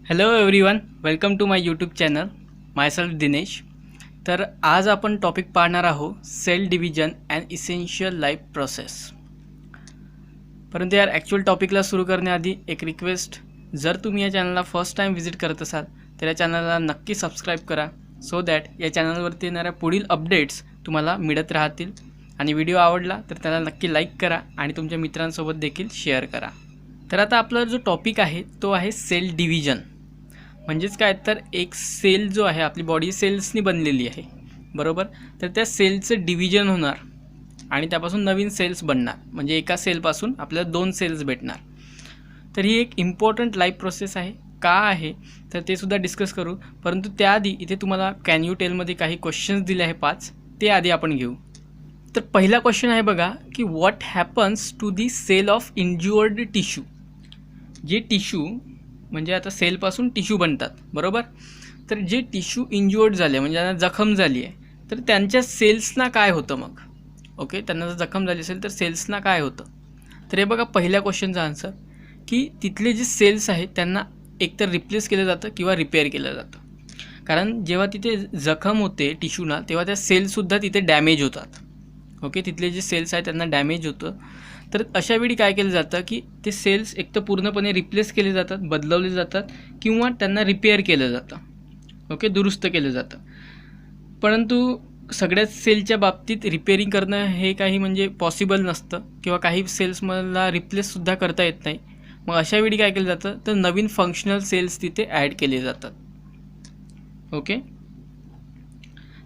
Hello everyone, welcome to my YouTube channel. Myself Dinesh. तर आज आपण टॉपिक पाहणार आहोत cell division and essential life process. परंतु यार ॲक्च्युअल टॉपिकला सुरू करण्याआधी एक रिक्वेस्ट, जर तुम्ही या चॅनलला फर्स्ट टाईम व्हिजिट करत असाल तर या चॅनलला नक्की सबस्क्राईब करा, सो दॅट या चॅनलवरती येणाऱ्या पुढील अपडेट्स तुम्हाला मिळत राहतील. आणि व्हिडिओ आवडला तर त्याला नक्की लाईक करा आणि तुमच्या मित्रांसोबत देखील शेअर करा. तर आता आपला जो टॉपिक आहे तो आहे सेल डिव्हिजन. म्हणजेच काय, तर एक सेल जो आहे, आपली बॉडी सेल्सनी बनलेली आहे, बरोबर. तर त्या सेलचं डिव्हिजन होणार आणि त्यापासून नवीन सेल्स बनणार. म्हणजे एका सेलपासून आपल्याला 2 सेल्स भेटणार. तर ही एक इम्पॉर्टंट लाईफ प्रोसेस आहे. का आहे तर ते सुद्धा डिस्कस करू. परंतु त्याआधी इथे तुम्हाला कॅन यू टेलमध्ये काही क्वेश्चन्स दिले आहे 5, ते आधी आपण घेऊ. तर पहिला क्वेश्चन आहे बघा की what happens to the cell of injured tissue. जे टिश्यू म्हणजे आता सेलपासून टिश्यू बनतात, बरोबर. तर जे टिश्यू इंज्युअर्ड झाले म्हणजे त्यांना जखम झाली आहे, तर त्यांच्या सेल्सना काय होतं मग. ओके, त्यांना जर जखम झाली असेल तर सेल्सना काय होतं. तर हे बघा पहिल्या क्वेश्चनचा आन्सर, की तिथले जे सेल्स आहेत त्यांना एकतर रिप्लेस केलं जातं किंवा रिपेअर केलं जातं. कारण जेव्हा तिथे जखम होते टिश्यूना तेव्हा त्या सेल्ससुद्धा तिथे डॅमेज होतात. ओके, तिथले जे सेल्स आहेत त्यांना डॅमेज होतं. तर अशावेळी काय केलं जातं की ते सेल्स एक तर पूर्णपणे रिप्लेस केले जातात, बदलवले जातात, किंवा त्यांना रिपेअर केलं जातं. ओके, दुरुस्त केलं जातं. परंतु सगळ्याच सेलच्या बाबतीत रिपेअरिंग करणं हे काही म्हणजे पॉसिबल नसतं, किंवा काही सेल्समधला रिप्लेससुद्धा करता येत नाही. मग अशावेळी काय केलं जातं तर नवीन फंक्शनल सेल्स तिथे ॲड केले जातात. ओके,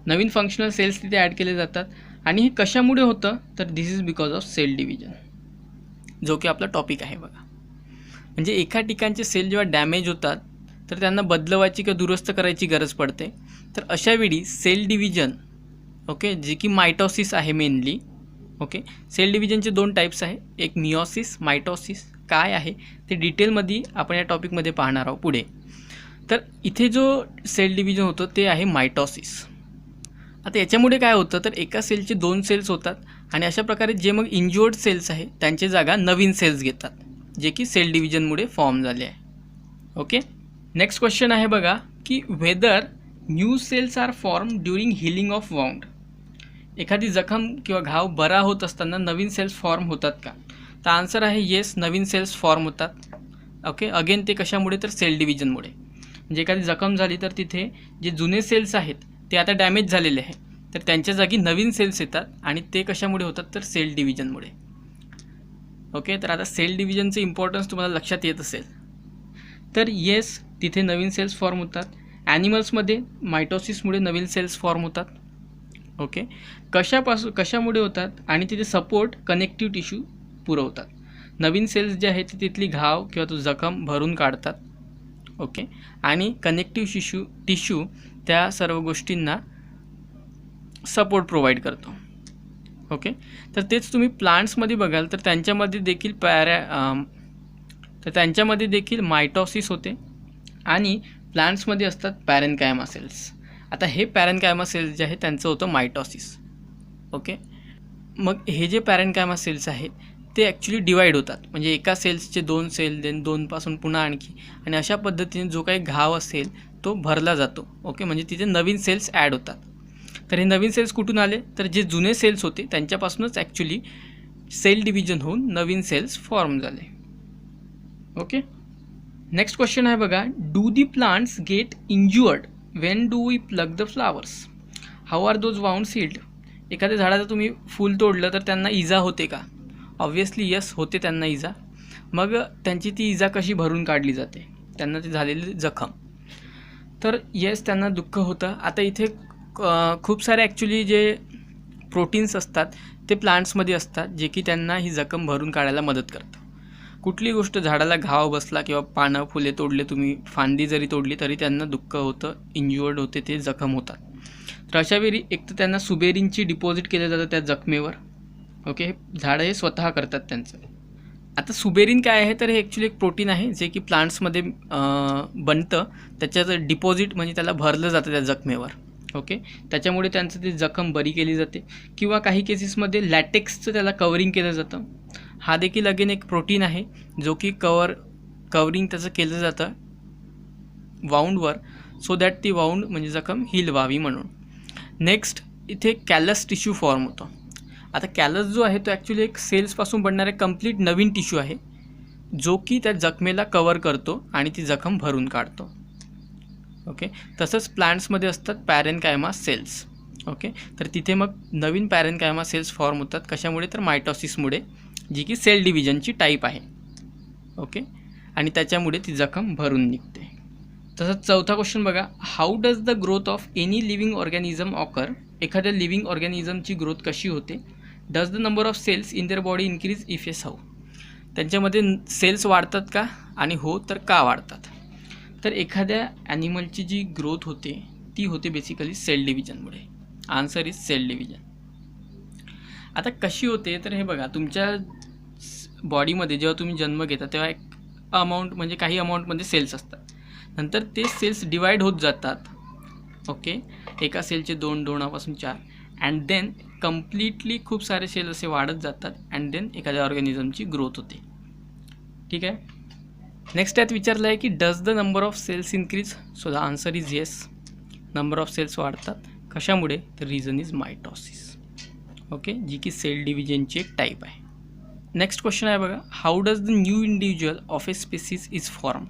नवीन फंक्शनल सेल्स तिथे ॲड केले जातात. आणि हे कशामुळे होतं तर this is because of cell division, जो की आपला टॉपिक आहे बघा. म्हणजे एका ठिकाणचे सेल जेव्हा डॅमेज होतात तर त्यांना बदलवायची किंवा दुरुस्त करायची गरज पडते. तर अशावेळी सेल डिव्हिजन, ओके, जे की मायटॉसिस आहे मेनली. ओके, सेल डिव्हिजनचे 2 टाईप्स आहे, एक मिओसिस, मायटॉसिस. काय आहे ते डिटेलमध्ये आपण या टॉपिकमध्ये पाहणार आहोत पुढे. तर इथे जो सेल डिव्हिजन होतं ते आहे मायटॉसिस. आता याच्यामुळे काय होतं तर एका सेलचे 2 सेल्स होतात आणि अशा प्रकारे जे मग इंज्युअर्ड सेल्स आहे त्यांची जागा नवीन सेल्स घेतात, जे की सेल डिव्हिजनमुळे फॉर्म झाले आहे. ओके, नेक्स्ट क्वेश्चन आहे बघा की whether new cells are form during healing of wound. एखादी जखम किंवा घाव बरा होत असताना नवीन सेल्स फॉर्म होतात का. तर आन्सर आहे येस, नवीन सेल्स फॉर्म होतात. ओके, अगेन ते कशामुळे तर सेल डिव्हिजनमुळे. म्हणजे एखादी जखम झाली तर तिथे जे जुने सेल्स आहेत ते आता डॅमेज झालेले आहे, तर त्यांच्या जागी नवीन सेल्स येतात. आणि ते कशामुळे होतात तर सेल डिव्हिजनमुळे. ओके, तर आता सेल डिव्हिजनचं इम्पॉर्टन्स तुम्हाला लक्षात येत असेल. तर येस, तिथे नवीन सेल्स फॉर्म होतात. ॲनिमल्समध्ये मायटॉसिसमुळे नवीन सेल्स फॉर्म होतात. ओके, कशामुळे होतात आणि तिथे सपोर्ट कनेक्टिव्ह टिश्यू पुरवतात. नवीन सेल्स जे आहेत ते तिथली घाव किंवा तो जखम भरून काढतात. ओके, आणि कनेक्टिव्ह टिश्यू त्या सर्व गोष्टींना सपोर्ट प्रोव्हाइड करतो. ओके, तर तेच तुम्ही प्लांट्समध्ये बघाल तर त्यांच्यामध्ये देखील मायटॉसिस होते आणि प्लांट्समध्ये असतात पॅरेन्कायमा सेल्स. आता हे पॅरेन्कायमा सेल्स जे आहेत त्यांचं होतं मायटॉसिस. ओके, मग हे जे पॅरेन्कायमा सेल्स आहेत ते ॲक्च्युली डिवाईड होतात. म्हणजे एका सेल्सचे 2 सेल, देन 2पासून पुन्हा आणखी, आणि अशा पद्धतीने जो काही घाव असेल तो भरला जातो. ओके, म्हणजे तिथे नवीन सेल्स ॲड होतात. तर हे नवीन सेल्स कुठून आले तर जे जुने सेल्स होते त्यांच्यापासूनच ॲक्च्युली सेल डिव्हिजन होऊन नवीन सेल्स फॉर्म झाले. ओके, नेक्स्ट क्वेश्चन आहे बघा, do the plants get injured when do we plug the flowers. How are those wounds healed. एखाद्या झाडाचं तुम्ही फूल तोडलं तर त्यांना इजा होते का. ऑब्व्हियसली यस, होते त्यांना इजा. मग त्यांची ती इजा कशी भरून काढली जाते, त्यांना ती झालेली जखम. तर येस, त्यांना दुःख होतं. आता इथे खूप सारे ॲक्च्युली जे प्रोटीन्स असतात ते प्लांट्समध्ये असतात, जे की त्यांना ही जखम भरून काढायला मदत करतं. कुठली गोष्ट, झाडाला घाव बसला किंवा पानं फुले तोडले तुम्ही, फांदी जरी तोडली तरी त्यांना दुःख होतं, इंज्युअर्ड होते, ते जखम होतात. तर अशावेळी एक तर त्यांना सुबेरिनची डिपॉझिट केलं जातं त्या जखमेवर. ओके, झाडं हे स्वतः करतात त्यांचं. आता सुबेरिन काय आहे तर हे ॲक्च्युली एक प्रोटीन आहे जे की प्लांट्समध्ये बनतं. त्याच्याचं डिपॉझिट म्हणजे त्याला भरलं जातं त्या जखमेवर. ओके, त्याच्यामुळे त्यांचं ती जखम बरी केली जाते. किंवा काही केसेसमध्ये लॅटेक्सचं त्याला कवरिंग केलं जातं. हा देखील अगेन एक प्रोटीन आहे जो की कवरिंग त्याचं केलं जातं वाऊंडवर सो दॅट ती वाऊंड म्हणजे जखम हील व्हावी म्हणून. नेक्स्ट इथे कॅलस टिश्यू फॉर्म होतो. आता कॅलस जो आहे तो ॲक्च्युली एक सेल्सपासून बनणारा कंप्लीट नवीन टिश्यू आहे जो की त्या जखमेला कवर करतो आणि ती जखम भरून काढतो. ओके, तसंच प्लांट्समध्ये असतात पॅरेनकायमा सेल्स. ओके, तर तिथे मग नवीन पॅरेनकायमा सेल्स फॉर्म होतात. कशामुळे? तर मायटॉसिसमुळे, जी की सेल डिव्हिजनची टाईप आहे. ओके, आणि त्याच्यामुळे ती जखम भरून निघते. तसंच चौथा क्वेश्चन बघा, how does the growth of any living organism occur? एखाद्या लिव्हिंग ऑर्गॅनिझमची ग्रोथ कशी होते? Does the number of cells in their body increase? If yes how? त्यांच्यामध्ये सेल्स वाढतात का, आणि हो तर का वाढतात? तर एखाद्या ॲनिमलची जी ग्रोथ होते ती होते बेसिकली सेल डिव्हिजनमुळे. Answer is cell division. आता कशी होते तर हे बघा, तुमच्या बॉडीमध्ये जेव्हा तुम्ही जन्म घेता तेव्हा एक अमाऊंट म्हणजे काही अमाऊंटमध्ये सेल्स असतात. नंतर ते सेल्स डिवाईड होत जातात. ओके, एका सेलचे 2, 2पासून 4, अँड देन कम्प्लिटली खूप सारे सेल असे वाढत जातात, अँड देन एखाद्या ऑर्गॅनिझमची ग्रोथ होते. ठीक आहे. नेक्स्ट त्यात विचारलं आहे की does the number of cells increase? So the answer is yes. Number of cells वाढतात. कशामुळे? तर रिझन इज मायटॉसिस. ओके, जी की सेल डिव्हिजनची एक टाईप आहे. नेक्स्ट क्वेश्चन आहे बघा, how does the new individual of a species is form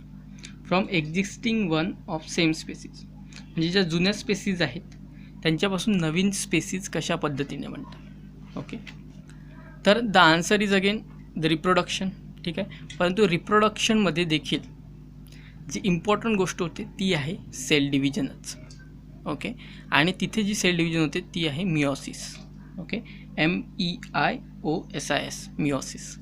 from existing one of same species? म्हणजे ज्या जुन्या स्पेसीज आहेत त्यांच्यापासून नवीन स्पेसीज कशा पद्धतीने बनतात? ओके, तर the answer is again the reproduction. ठीक आहे, परंतु रिप्रोडक्शनमध्ये देखील जी इम्पॉर्टंट गोष्ट होते ती आहे सेल डिव्हिजनच. ओके, आणि तिथे जी सेल डिव्हिजन होते ती आहे मिओसिस. Okay, MEIOSIS, meiosis.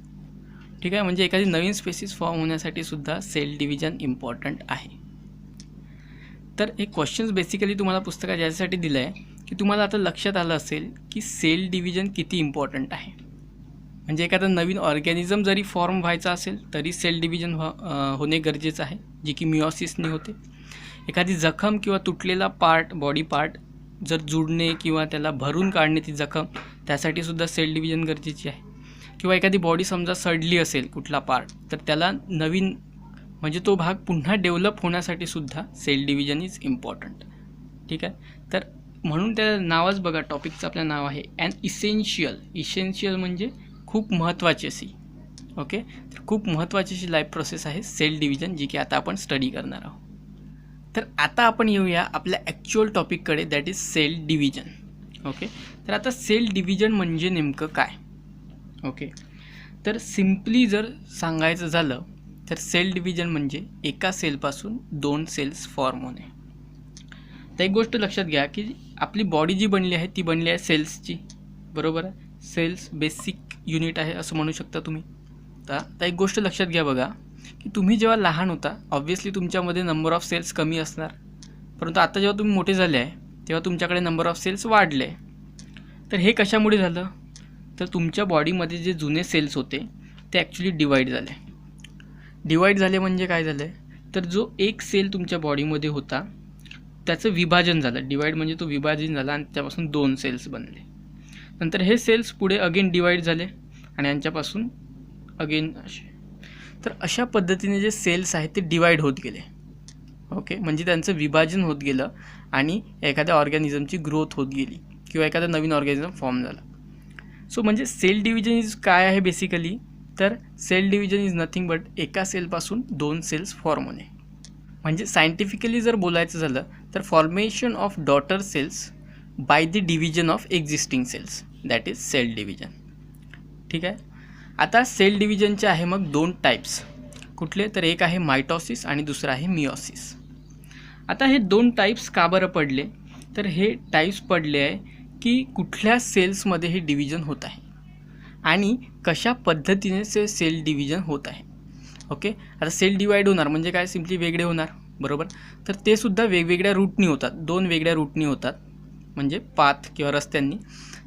ठीक आहे, म्हणजे एखादी नवीन स्पेसिस फॉर्म होण्यासाठी सुद्धा सेल डिव्हिजन इम्पॉर्टंट आहे. तर हे क्वेश्चन्स बेसिकली तुम्हाला पुस्तकात यासाठी दिलं आहे की तुम्हाला आता लक्षात आलं असेल की सेल डिव्हिजन किती इम्पॉर्टंट आहे. म्हणजे एखादा नवीन ऑर्गॅनिझम जरी फॉर्म व्हायचा असेल तरी सेल डिव्हिजन होणे गरजेचं आहे, जी की मिओसिसने होते. एखादी जखम किंवा तुटलेला पार्ट, बॉडी पार्ट जर जुडणे किंवा त्याला भरून काढणे ती जखम, त्यासाठी सुद्धा सेल डिव्हिजन गरजेची आहे. किंवा एखादी बॉडी समजा सडली असेल कुठला पार्ट, तर त्याला नवीन म्हणजे तो भाग पुन्हा डेव्हलप होण्यासाठी सुद्धा सेल डिव्हिजन इज इम्पॉर्टंट. ठीक आहे, तर म्हणून त्या नावच बघा, टॉपिकचं आपलं नाव आहे ॲन इसेन्शियल. इसेन्शियल म्हणजे खूप महत्त्वाची अशी. ओके, तर खूप महत्त्वाची अशी लाईफ प्रोसेस आहे सेल डिव्हिजन, जी की आता आपण स्टडी करणार आहोत. तर आता आपण येऊया आपल्या ॲक्च्युअल टॉपिककडे, that is cell division. Okay, तर आता सेल डिव्हिजन म्हणजे नेमकं काय? ओके, तर सिम्पली जर सांगायचं झालं तर सेल डिव्हिजन म्हणजे एका सेलपासून 2 सेल्स फॉर्म होणे. तर एक गोष्ट लक्षात घ्या की आपली बॉडी जी बनली आहे ती बनली आहे सेल्सची, बरोबर आहे. सेल्स बेसिक युनिट आहे असं म्हणू शकता तुम्ही. तर एक गोष्ट लक्षात घ्या बघा की तुम्ही जेव्हा लहान होता ऑब्व्हियसली तुमच्यामध्ये नंबर ऑफ सेल्स कमी असणार, परंतु आता जेव्हा तुम्ही मोठे झाले आहे तेव्हा तुमच्याकडे नंबर ऑफ सेल्स वाढले. तर हे कशामुळे झालं? तर तुमच्या बॉडीमध्ये जे जुने सेल्स होते ते ॲक्च्युली डिवाईड झाले. डिवाईड झाले म्हणजे काय झालं आहे? तर जो एक सेल तुमच्या बॉडीमध्ये होता त्याचं विभाजन झालं. डिवाईड म्हणजे तो विभाजन झाला आणि त्यापासून 2 सेल्स बनले. नंतर हे सेल्स पुढे अगेन डिवाईड झाले आणि यांच्यापासून अगेन असे. तर अशा पद्धतीने जे सेल्स आहेत ते डिवाईड होत गेले. ओके, म्हणजे त्यांचं विभाजन होत गेलं आणि एखाद्या ऑर्गॅनिझमची ग्रोथ होत गेली किंवा एखादा नवीन ऑर्गॅनिझम फॉर्म झाला. सो म्हणजे सेल डिव्हिजन इज काय आहे बेसिकली? तर cell division is nothing but एका सेलपासून 2 सेल्स फॉर्म होणे. म्हणजे सायंटिफिकली जर बोलायचं झालं तर formation of daughter cells by the division of existing cells, that is cell division. ठीक आहे. आता सेल डिव्हिजनचे आहे मग 2 टाईप्स. कुठले? तर एक आहे मायटॉसिस आणि दुसरं आहे मिओसिस. आता हे 2 टाईप्स का बरं पडले? तर हे टाईप्स पडले आहे की कुठल्या सेल्समध्ये हे डिव्हिजन होत आहे आणि कशा पद्धतीने सेल डिव्हिजन होत आहे. ओके, आता सेल डिवाईड होणार म्हणजे काय? सिम्पली वेगळे होणार, बरोबर. तर ते सुद्धा वेगवेगळ्या रूटनी होतात, 2 वेगळ्या रूटनी होतात, म्हणजे पाथ किंवा रस्त्यांनी.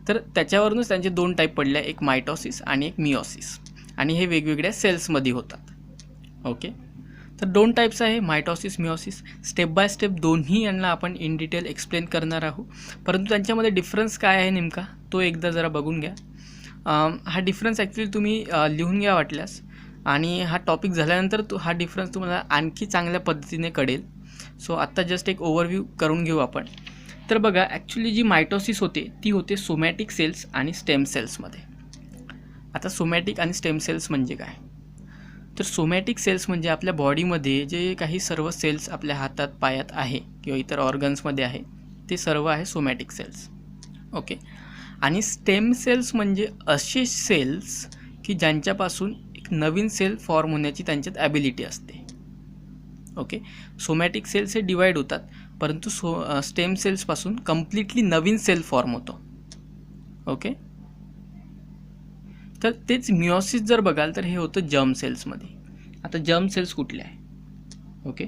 तर त्याच्यावरूनच त्यांचे 2 टाईप पडले, एक मायटॉसिस आणि एक मिओसिस, आणि हे वेगवेगळ्या सेल्समध्ये होतात. ओके, तर 2 टाईप्स आहे mitosis, meiosis. Step by step दोन्ही यांना आपण इन डिटेल एक्सप्लेन करणार आहोत, परंतु त्यांच्यामध्ये डिफरन्स काय आहे नेमका तो एकदा जरा बघून घ्या. हा डिफरन्स ॲक्च्युली तुम्ही लिहून घ्या वाटल्यास, आणि हा टॉपिक झाल्यानंतर हा डिफरन्स तुम्हाला आणखी चांगल्या पद्धतीने कळेल. सो आत्ता जस्ट एक ओव्हरव्ह्यू करून घेऊ आपण. तर बघा, ॲक्च्युली जी मायटॉसिस होते ती होते सोमॅटिक सेल्स आणि स्टेम सेल्समध्ये. आता सोमॅटिक आणि स्टेम सेल्स म्हणजे काय? तर सोमॅटिक सेल्स म्हणजे आपल्या बॉडीमध्ये जे काही सर्व सेल्स आपल्या हातात पायात आहे किंवा इतर ऑर्गन्समध्ये आहे ते सर्व आहे सोमॅटिक सेल्स. ओके. आणि स्टेम सेल्स म्हणजे असे सेल्स की ज्यांच्यापासून एक नवीन सेल फॉर्म होण्याची त्यांच्यात ॲबिलिटी असते. ओके. सोमॅटिक सेल्स हे डिवाईड होतात, परंतु स्टेम सेल्सपासून कम्प्लिटली नवीन सेल फॉर्म होतो. ओके. तर तेच मिओसिस जर बघाल तर हे होतं जर्म सेल्समध्ये. आता जर्म सेल्स कुठले आहे? ओके.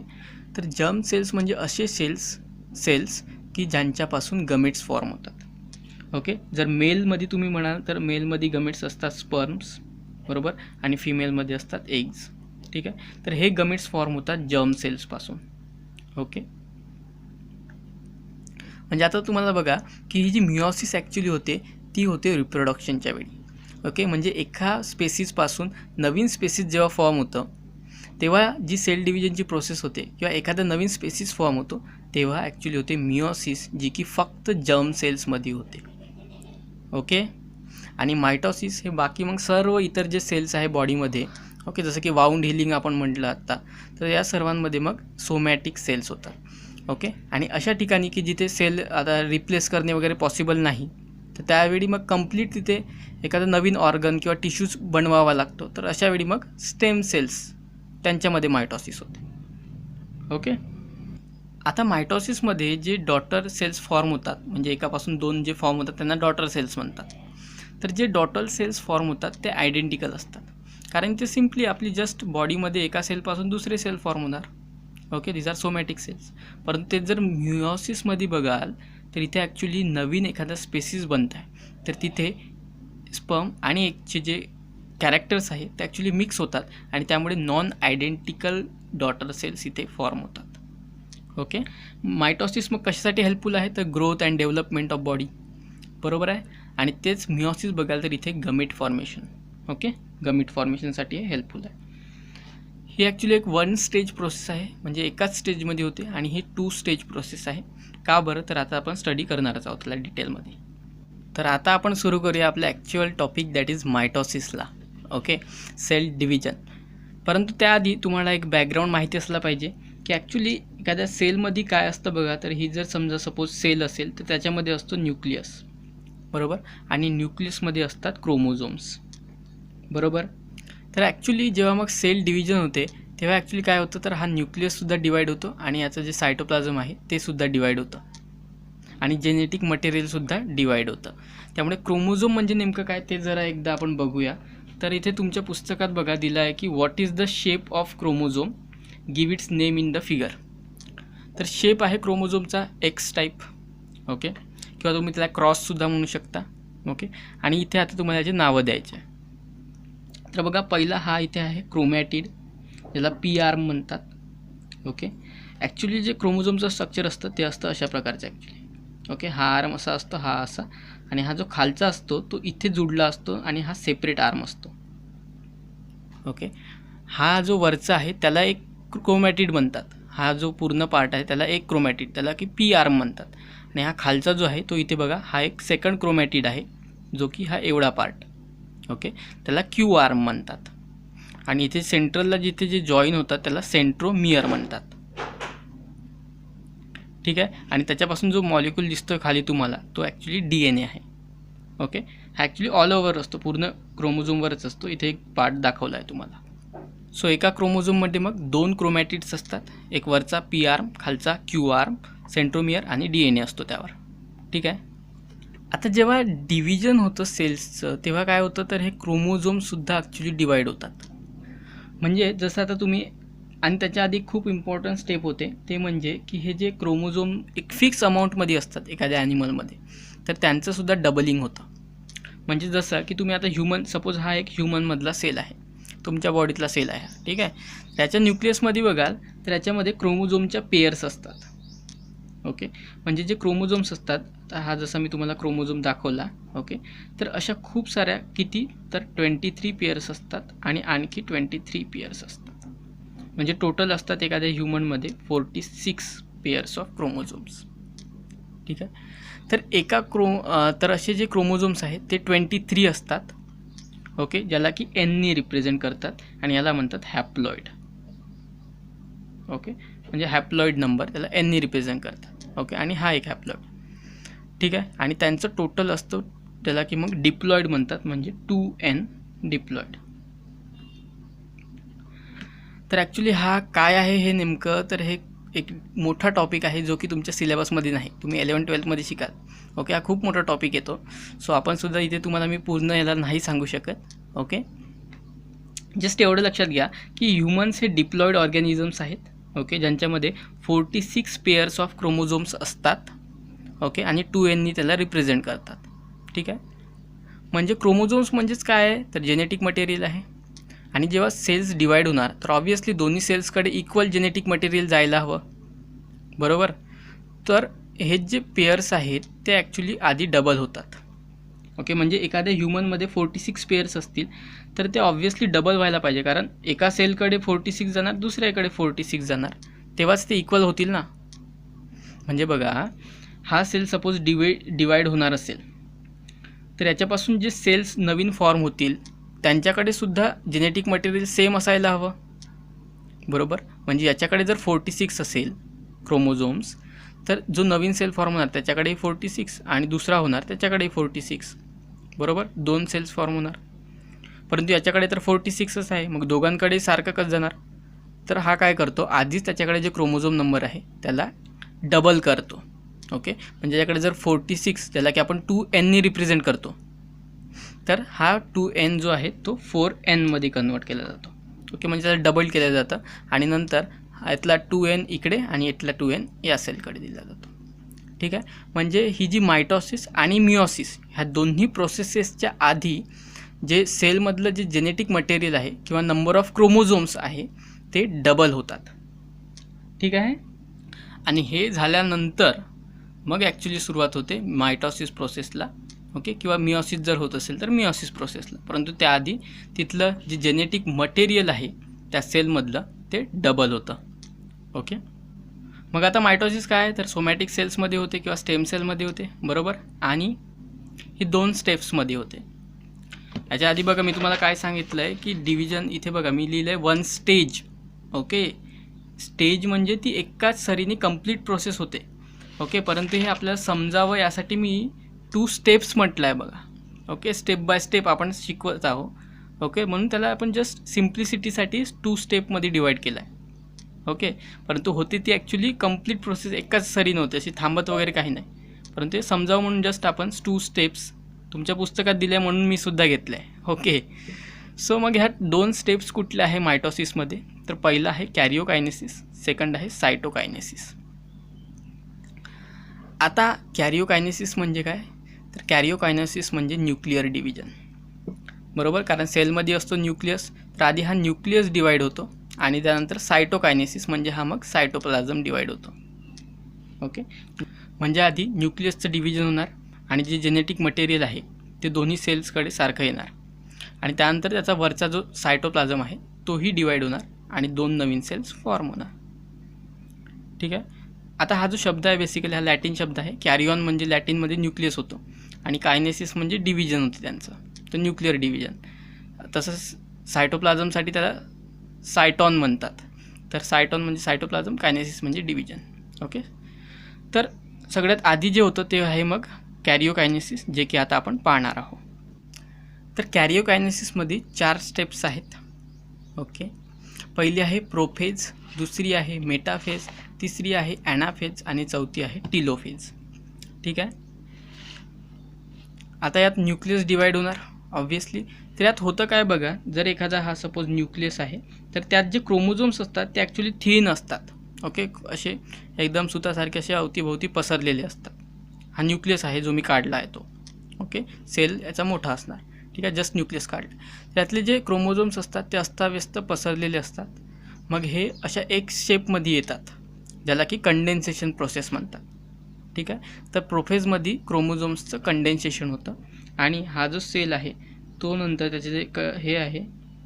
तर जर्म सेल्स म्हणजे असे सेल्स की ज्यांच्यापासून गमेट्स फॉर्म होतात. ओके. जर मेलमध्ये तुम्ही म्हणाल तर मेलमध्ये गमेट्स असतात स्पर्म्स, बरोबर, आणि फिमेलमध्ये असतात एग्ज. ठीक आहे. तर हे गमेट्स फॉर्म होतात जर्म सेल्सपासून. ओके. म्हणजे आता तुम्हाला बघा की ही जी मिओसिस ॲक्च्युली होते ती होते रिप्रोडक्शनच्या वेळी. ओके. म्हणजे एका स्पेसिसपासून नवीन स्पेसिस जेव्हा फॉर्म होतं तेव्हा जी सेल डिव्हिजनची प्रोसेस होते किंवा एखादा नवीन स्पेसिस फॉर्म होतो तेव्हा ॲक्च्युली होते मिओसिस, जी की फक्त जर्म सेल्समध्ये होते. ओके. आणि मायटॉसिस हे बाकी मग सर्व इतर जे सेल्स आहे बॉडीमध्ये, ओके, जसं की वाउंड हिलिंग आपण म्हटलं आत्ता, तर या सर्वांमध्ये मग सोमॅटिक सेल्स होतात. ओके. आणि अशा ठिकाणी की जिथे सेल आता रिप्लेस करणे वगैरे पॉसिबल नाही, तर त्यावेळी मग कंप्लीट तिथे एखादा नवीन ऑर्गन किंवा टिश्यूज बनवावा लागतो. तर अशावेळी मग स्टेम सेल्स त्यांच्यामध्ये मायटॉसिस होते. ओके. आता मायटॉसिसमध्ये जे डॉटर सेल्स फॉर्म होतात, म्हणजे एकापासून दोन जे फॉर्म होतात त्यांना डॉटर सेल्स म्हणतात. तर जे डॉटर सेल्स फॉर्म होतात ते आयडेंटिकल असतात, कारण ते सिम्पली आपली जस्ट बॉडीमध्ये एका सेलपासून दुसरे सेल फॉर्म होणार. ओके. दिस आर सोमॅटिक सेल्स. परंतु ते जर मिओसिसमध्ये बघाल तर इथे ॲक्च्युली नवीन एखादा स्पेसिस बनत आहे, तर तिथे स्पर्म आणि एगचे जे कॅरेक्टर्स आहेत ते ॲक्च्युली मिक्स होतात आणि त्यामुळे नॉन आयडेंटिकल डॉटर सेल्स इथे फॉर्म होतात. ओके. मायटॉसिस मग कशासाठी हेल्पफुल आहे? तर growth and development of body, बरोबर आहे. आणि तेच मिओसिस बघाल तर इथे गमेट फॉर्मेशन. ओके. गमेट फॉर्मेशनसाठी हे हेल्पफुल आहे. ही ॲक्च्युली एक 1 स्टेज प्रोसेस आहे, म्हणजे एकाच स्टेजमध्ये होते, आणि ही 2 स्टेज प्रोसेस आहे. का बरं? तर आता आपण स्टडी करणारच आहोत त्याला डिटेलमध्ये. तर आता आपण सुरू करूया आपल्या ॲक्च्युअल टॉपिक, दॅट इज मायटॉसिसला. ओके. Cell division. परंतु त्याआधी तुम्हाला एक बॅकग्राऊंड माहिती असला पाहिजे की ॲक्च्युली एखाद्या सेलमध्ये काय असतं बघा. तर ही जर समजा सपोज सेल असेल तर त्याच्यामध्ये असतो न्यूक्लियस, बरोबर, आणि न्यूक्लियसमध्ये असतात क्रोमोझोम्स, बरोबर. तर ॲक्च्युली जेव्हा मग सेल डिव्हिजन होते तेव्हा ॲक्च्युली काय होतं, तर हा न्यूक्लियससुद्धा डिवाईड होतो आणि याचं जे सायटोप्लाझम आहे ते सुद्धा डिवाईड होतं आणि जेनेटिक मटेरियलसुद्धा डिवाईड होतं. त्यामुळे क्रोमोझोम म्हणजे नेमकं काय ते जरा एकदा आपण बघूया. तर इथे तुमच्या पुस्तकात बघा दिलं आहे की what is the shape of chromosome, give it's name in the figure. तर शेप आहे क्रोमोझोमचा एक्स टाईप. ओके. किंवा तुम्ही त्याला क्रॉससुद्धा म्हणू शकता. ओके. आणि इथे आता तुम्हाला याचे नावं द्यायचे आहे. तर बघा, पहिला हा इथे आहे क्रोमॅटिड, ज्याला पी आर्म म्हणतात. ओके. ॲक्च्युली जे क्रोमोझोमचं स्ट्रक्चर असतं ते असतं अशा प्रकारचं ॲक्च्युली. ओके. हा आर्म असा असतो, हा असा, आणि हा जो खालचा असतो तो इथे जुडला असतो आणि हा सेपरेट आर्म असतो. ओके. हा जो वरचा आहे त्याला एक क्रोमॅटिड म्हणतात. हा जो पूर्ण पार्ट आहे त्याला एक क्रोमॅटिड, त्याला की पी आर्म म्हणतात. आणि हा खालचा जो आहे तो इथे बघा, हा एक सेकंड क्रोमॅटिड आहे, जो की हा एवढा पार्ट. ओके. त्याला क्यू आर्म म्हणतात. आणि इथे सेंट्रलला जिथे जे जॉईन होतात त्याला सेंट्रोमियर म्हणतात. ठीक आहे. आणि त्याच्यापासून जो मॉलिक्यूल दिसतो खाली तुम्हाला तो ॲक्च्युली DNA आहे. ओके. हा ॲक्च्युली ऑल ओव्हर असतो, पूर्ण क्रोमोझोमवरच असतो. इथे एक पार्ट दाखवला आहे तुम्हाला. सो एका क्रोमोझोममध्ये मग 2 क्रोमॅटिड्स असतात, एक वरचा पी आर्म, खालचा क्यू आर्म, सेंट्रोमियर आणि DNA असतो त्यावर. ठीक आहे. आता जेव्हा डिव्हिजन होतं सेल्सचं तेव्हा काय होतं, तर हे क्रोमोझोमसुद्धा ॲक्च्युली डिवाईड होतात. म्हणजे जसं आता तुम्ही, आणि त्याच्या आधी खूप इम्पॉर्टंट स्टेप होते ते म्हणजे की हे जे क्रोमोझोम एक फिक्स अमाऊंटमध्ये असतात एखाद्या ॲनिमलमध्ये, तर त्यांचंसुद्धा डबलिंग होतं. म्हणजे जसं की तुम्ही आता ह्युमन, सपोज हा एक ह्युमनमधला सेल आहे, तुमच्या बॉडीतला सेल आहे, ठीक आहे. त्याच्या न्यूक्लियसमध्ये बघाल तर याच्यामध्ये क्रोमोझोमच्या पेयर्स असतात. ओके. म्हणजे जे क्रोमोझोम्स असतात, हा जसा मी तुम्हाला क्रोमोझोम दाखवला. ओके. तर अशा खूप साऱ्या, किती तर 23 पेयर्स असतात आणि आणखी 23 पेयर्स असतात. म्हणजे टोटल असतात एखाद्या ह्युमनमध्ये 46 पेअर्स ऑफ क्रोमोझोम्स. ठीक आहे. तर तर असे जे क्रोमोझोम्स आहेत ते 23 असतात. ओके, ज्याला की एननी रिप्रेझेंट करतात आणि याला म्हणतात हॅप्लॉइड. ओके, म्हणजे हॅप्लॉइड नंबर त्याला एननी रिप्रेझेंट करतात. ओके, आणि हा एक हॅप्लॉइड. ठीक आहे. आणि त्यांचं टोटल असतं त्याला की मग डिप्लॉइड म्हणतात, म्हणजे 2n डिप्लॉइड. तर ॲक्च्युली हा काय आहे हे नेमकं, तर हे एक मोठा टॉपिक आहे जो की तुमच्या सिलेबसमध्ये नाही, तुम्ही 11-12मध्ये शिकाल. ओके, हा खूप मोठा टॉपिक येतो. सो आपण सुद्धा इथे तुम्हाला मी पूर्ण याला नाही सांगू शकत. ओके, जस्ट एवढं लक्षात घ्या की ह्युमन्स हे डिप्लॉइड ऑर्गॅनिझम्स आहेत. ओके, ज्यांच्यामध्ये 46 पेअर्स ऑफ क्रोमोझोम्स असतात. ओके, आणि 2nनी त्याला रिप्रेझेंट करतात. ठीक आहे. म्हणजे क्रोमोझोम्स म्हणजेच काय आहे, तर जेनेटिक मटेरियल आहे. आणि जेव्हा सेल्स डिवाईड होणार तर ऑब्व्हियसली दोन्ही सेल्सकडे इक्वल जेनेटिक मटेरियल जायला हवं, बरोबर. तर हे जे पेअर्स आहेत ते ॲक्च्युली आधी डबल होतात. ओके, म्हणजे एखाद्या ह्युमनमध्ये 46 पेअर्स असतील तर ते ऑब्व्हियसली डबल व्हायला पाहिजे, कारण एका सेलकडे 46 जाणार, दुसऱ्याकडे 46 जाणार, तेव्हाच ते इक्वल होतील ना. म्हणजे बघा, हा सेल सपोज डिवाईड होणार असेल तर याच्यापासून जे सेल्स नवीन फॉर्म होतील त्यांच्याकडे सुद्धा जेनेटिक मटेरियल सेम असायला हवं, बरोबर. म्हणजे याच्याकडे जर 46 असेल क्रोमोझोम्स तर जो नवीन सेल फॉर्म होणार त्याच्याकडेही 46 आणि दुसरा होणार त्याच्याकडेही 46, बरोबर. 2 सेल्स फॉर्म होणार. परंतु याच्याकडे तर 46च आहे, मग दोघांकडे सारखं कसं जाणार. तर हा काय करतो, आधीच त्याच्याकडे जे क्रोमोझोम नंबर आहे त्याला डबल करतो. ओके, म्हणजे याच्याकडे जर 46 ज्याला की आपण 2nनी रिप्रेझेंट करतो, तर हा 2n जो आहे तो 4nमध्ये कन्वर्ट केला जातो. ओके, म्हणजे त्याला डबल केलं जातं आणि नंतर यातला 2n इकडे आणि यातला 2n या सेलकडे दिला जातो. ठीक आहे. म्हणजे ही जी मायटॉसिस आणि मिओसिस ह्या दोन्ही प्रोसेसेसच्या आधी जे सेलमधलं जे जेनेटिक मटेरियल आहे किंवा नंबर ऑफ क्रोमोझोम्स आहे ते डबल होतात. ठीक आहे. आणि हे झाल्यानंतर मग ॲक्च्युली सुरुवात होते मायटॉसिस प्रोसेसला. ओके, किंवा मिओसिस जर होत असेल तर मिओसिस प्रोसेसला. परंतु त्याआधी तिथलं जे जेनेटिक मटेरियल आहे त्या सेलमधलं ते डबल होतं. ओके, मग आता मायटॉसिस काय आहे, तर सोमॅटिक सेल्समध्ये होते किंवा स्टेम सेलमध्ये होते, बरोबर. आणि ही 2 स्टेप्समध्ये होते. याच्या आधी बघा मी तुम्हाला काय सांगितलं आहे की डिव्हिजन, इथे बघा मी लिहिलं आहे 1 स्टेज. ओके, स्टेज म्हणजे ती एकाच सरीने कंप्लीट प्रोसेस होते. ओके, परंतु हे आपल्याला समजावं यासाठी मी 2 स्टेप्स म्हटलं आहे बघा. ओके, स्टेप बाय स्टेप आपण शिकवत आहोत. ओके, म्हणून त्याला आपण जस्ट सिम्प्लिसिटीसाठी 2 स्टेपमध्ये डिवाईड केलं आहे. ओके, परंतु होती ती ॲक्च्युली कंप्लीट प्रोसेस एकाच सरीने होते, अशी थांबत वगैरे काही नाही. परंतु हे समजावं म्हणून जस्ट आपण 2 स्टेप्स तुमच्या पुस्तकात दिल्या म्हणून मी सुद्धा घेतलं आहे. ओके, सो मग ह्या 2 स्टेप्स कुठल्या आहे मायटॉसिसमध्ये, तर पहिलं आहे कॅरिओकायनेसिस, सेकंड आहे सायटोकायनेसिस. आता कॅरिओकायनेसिस म्हणजे काय, तर कॅरिओकायनेसिस म्हणजे न्यूक्लिअर डिव्हिजन, बरोबर. कारण सेलमध्ये असतो न्यूक्लियस, तर आधी हा न्यूक्लियस डिवाईड होतो आणि त्यानंतर सायटोकायनेसिस म्हणजे हा मग सायटोप्लाझम डिवाईड होतो. ओके, म्हणजे आधी न्यूक्लियसचं डिव्हिजन होणार आणि जे जेनेटिक मटेरियल आहे ते दोन्ही सेल्सकडे सारखं येणार आणि त्यानंतर त्याचा वरचा जो सायटोप्लाझम आहे तोही डिवाईड होणार आणि 2 नवीन सेल्स फॉर्म होणार. ठीक आहे. आता हा जो शब्द आहे बेसिकली हा लॅटिन शब्द आहे. कॅरिऑन म्हणजे लॅटिनमध्ये न्यूक्लियस होतो आणि कायनेसिस म्हणजे डिव्हिजन होते त्यांचं, तर न्यूक्लिअर डिव्हिजन. तसंच सायटोप्लाझमसाठी त्याला सायटॉन म्हणतात, तर सायटॉन म्हणजे सायटोप्लाझम, कायनेसिस म्हणजे डिव्हिजन. ओके, तर सगळ्यात आधी जे होतं ते आहे मग कॅरिओकायनेसिस, जे की आता आपण पाहणार आहोत. तर कॅरिओकायनेसिसमध्ये 4 स्टेप्स आहेत. ओके, पहिली आहे प्रोफेज, दुसरी आहे मेटाफेज, तिसरी आहे ॲनाफेज आणि चौथी आहे टिलोफेज. ठीक आहे. आता यात न्यूक्लियस डिवाईड होणार ऑब्व्हियसली. तर यात होतं काय बघा, जर एखादा हा सपोज न्यूक्लियस आहे तर त्यात जे क्रोमोझोम्स असतात ते ॲक्च्युली थिन असतात. ओके, असे एकदम सुतासारखे असे अवतीभोवती पसरलेले असतात. हा न्यूक्लियस आहे जो मी काढला आहे तो. ओके, सेल याचा मोठा असणार. ठीक आहे, जस्ट न्यूक्लियस काढलं. त्यातले जे क्रोमोझोम्स असतात ते अस्ताव्यस्त पसरलेले असतात. मग हे अशा एक शेपमध्ये येतात ज्याला की कंडेन्सेशन प्रोसेस म्हणतात. ठीक आहे. तर प्रोफेजमध्ये क्रोमोझोम्सचं कंडेन्सेशन होतं आणि हा जो सेल आहे तो नंतर त्याचे जे हे आहे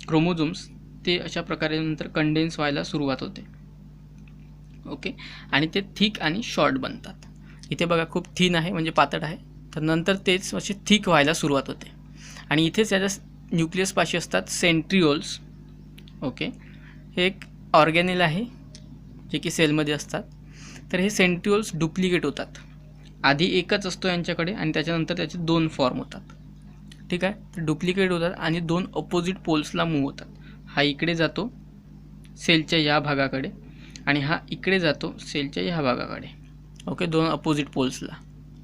क्रोमोझोम्स ते अशा प्रकारे नंतर कंडेन्स व्हायला सुरुवात होते. ओके, आणि ते थिक आणि शॉर्ट बनतात. इथे बघा खूप थिन आहे म्हणजे पातळ आहे, तर नंतर तेच असे थिक व्हायला सुरुवात होते. आणि इथेच याच्या न्यूक्लियसपाशी असतात सेंट्रिओल्स. ओके, हे एक ऑर्गॅनेल आहे जे की सेलमध्ये असतात. तर हे सेंट्रिओल्स डुप्लिकेट होतात. आधी एकच असतो यांच्याकडे आणि त्याच्यानंतर त्याचे 2 फॉर्म होतात. ठीक आहे, तर डुप्लिकेट होतात आणि 2 अपोजिट पोल्सला मूव्ह होतात. हा इकडे जातो सेलच्या या भागाकडे आणि हा इकडे जातो सेलच्या ह्या भागाकडे. ओके, 2 अपोजिट पोल्सला.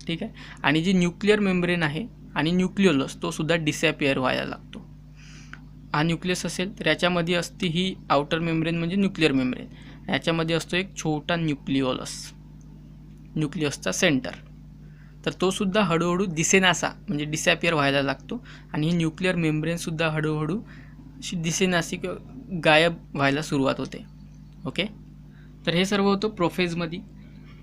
ठीक आहे, आणि जी न्यूक्लिअर मेम्ब्रेन आहे आणि न्यूक्लिओलस तो सुद्धा डिसॅपिअर व्हायला लागतो. हा न्यूक्लियस असेल तर याच्यामध्ये असते ही आउटर मेम्ब्रेन म्हणजे न्यूक्लिअर मेम्ब्रेन. याच्यामध्ये असतो एक छोटा न्यूक्लियसचा सेंटर. तर तो सुद्धा हळूहळू दिसेनासा म्हणजे डिसॅपिअर व्हायला लागतो आणि ही न्यूक्लिअर मेम्ब्रेनसुद्धा हळूहळू दिसेनासी किंवा गायब व्हायला सुरुवात होते. ओके, तर हे सर्व होतं प्रोफेजमध्ये.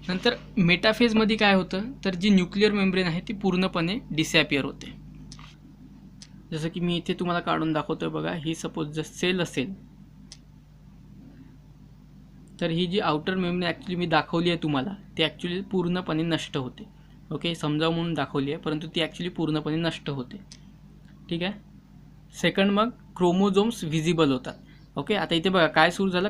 नंतर मेटाफेजमध्ये काय होतं, तर जी न्यूक्लिअर मेम्ब्रेन आहे ती पूर्णपणे डिसॅपिअर होते. जसं की मी इथे तुम्हाला काढून दाखवतोय बघा. ही सपोज जर सेल असेल तर ही जी आउटर मेम्ब्रेन ॲक्च्युली मी दाखवली आहे तुम्हाला ती ॲक्च्युली पूर्णपणे नष्ट होते. ओके, समजावून म्हणून दाखवली आहे परंतु ती ॲक्च्युली पूर्णपणे नष्ट होते. ठीक आहे. सेकंड, मग क्रोमोझोम्स व्हिजिबल होतात. ओके, आता इथे बघा काय सुरू झालं,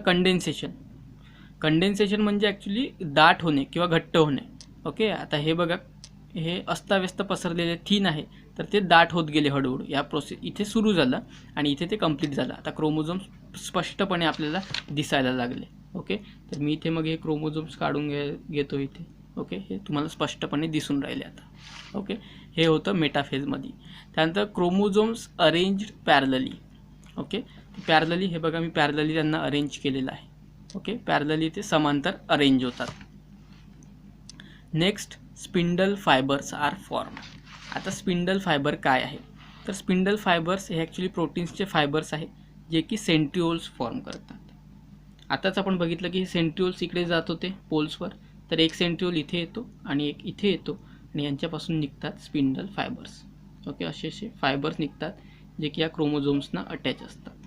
कंडेन्सेशन म्हणजे ॲक्च्युली दाट होणे किंवा घट्ट होणे. ओके, आता हे बघा हे अस्ताव्यस्त पसरलेले थिन आहे तर ते दाट होत गेले हळूहळू. या प्रोसेस इथे सुरू झालं आणि इथे ते कंप्लीट झालं. आता क्रोमोझोम्स स्पष्टपणे आपल्याला दिसायला लागले. ओके, तर मी इथे मग हे क्रोमोझोम्स काढून घेतो इथे. ओके, हे तुम्हाला स्पष्टपणे दिसून राहिले आता. ओके, हे होतं मेटाफेजमध्ये. त्यानंतर chromosomes arranged parallelly. Okay, parallelly हे बघा मी पॅरलली त्यांना अरेंज केलेलं आहे. ओके, पॅरलली ते समांतर अरेंज होतात. Next, spindle fibres are form. आता स्पिंडल फायबर काय आहे, तर स्पिंडल फायबर्स हे ॲक्च्युली प्रोटीन्सचे फायबर्स आहेत जे की सेंट्रिओल्स फॉर्म करतात. आताच आपण बघितलं की हे सेंट्रिओल्स इकडे जात होते पोल्सवर, तर एक सेंट्रिओल इथे येतो आणि एक इथे येतो आणि यांच्यापासून निघतात स्पिंडल फायबर्स. ओके, असे फायबर्स निघतात जे की या क्रोमोझोम्सना अटॅच असतात.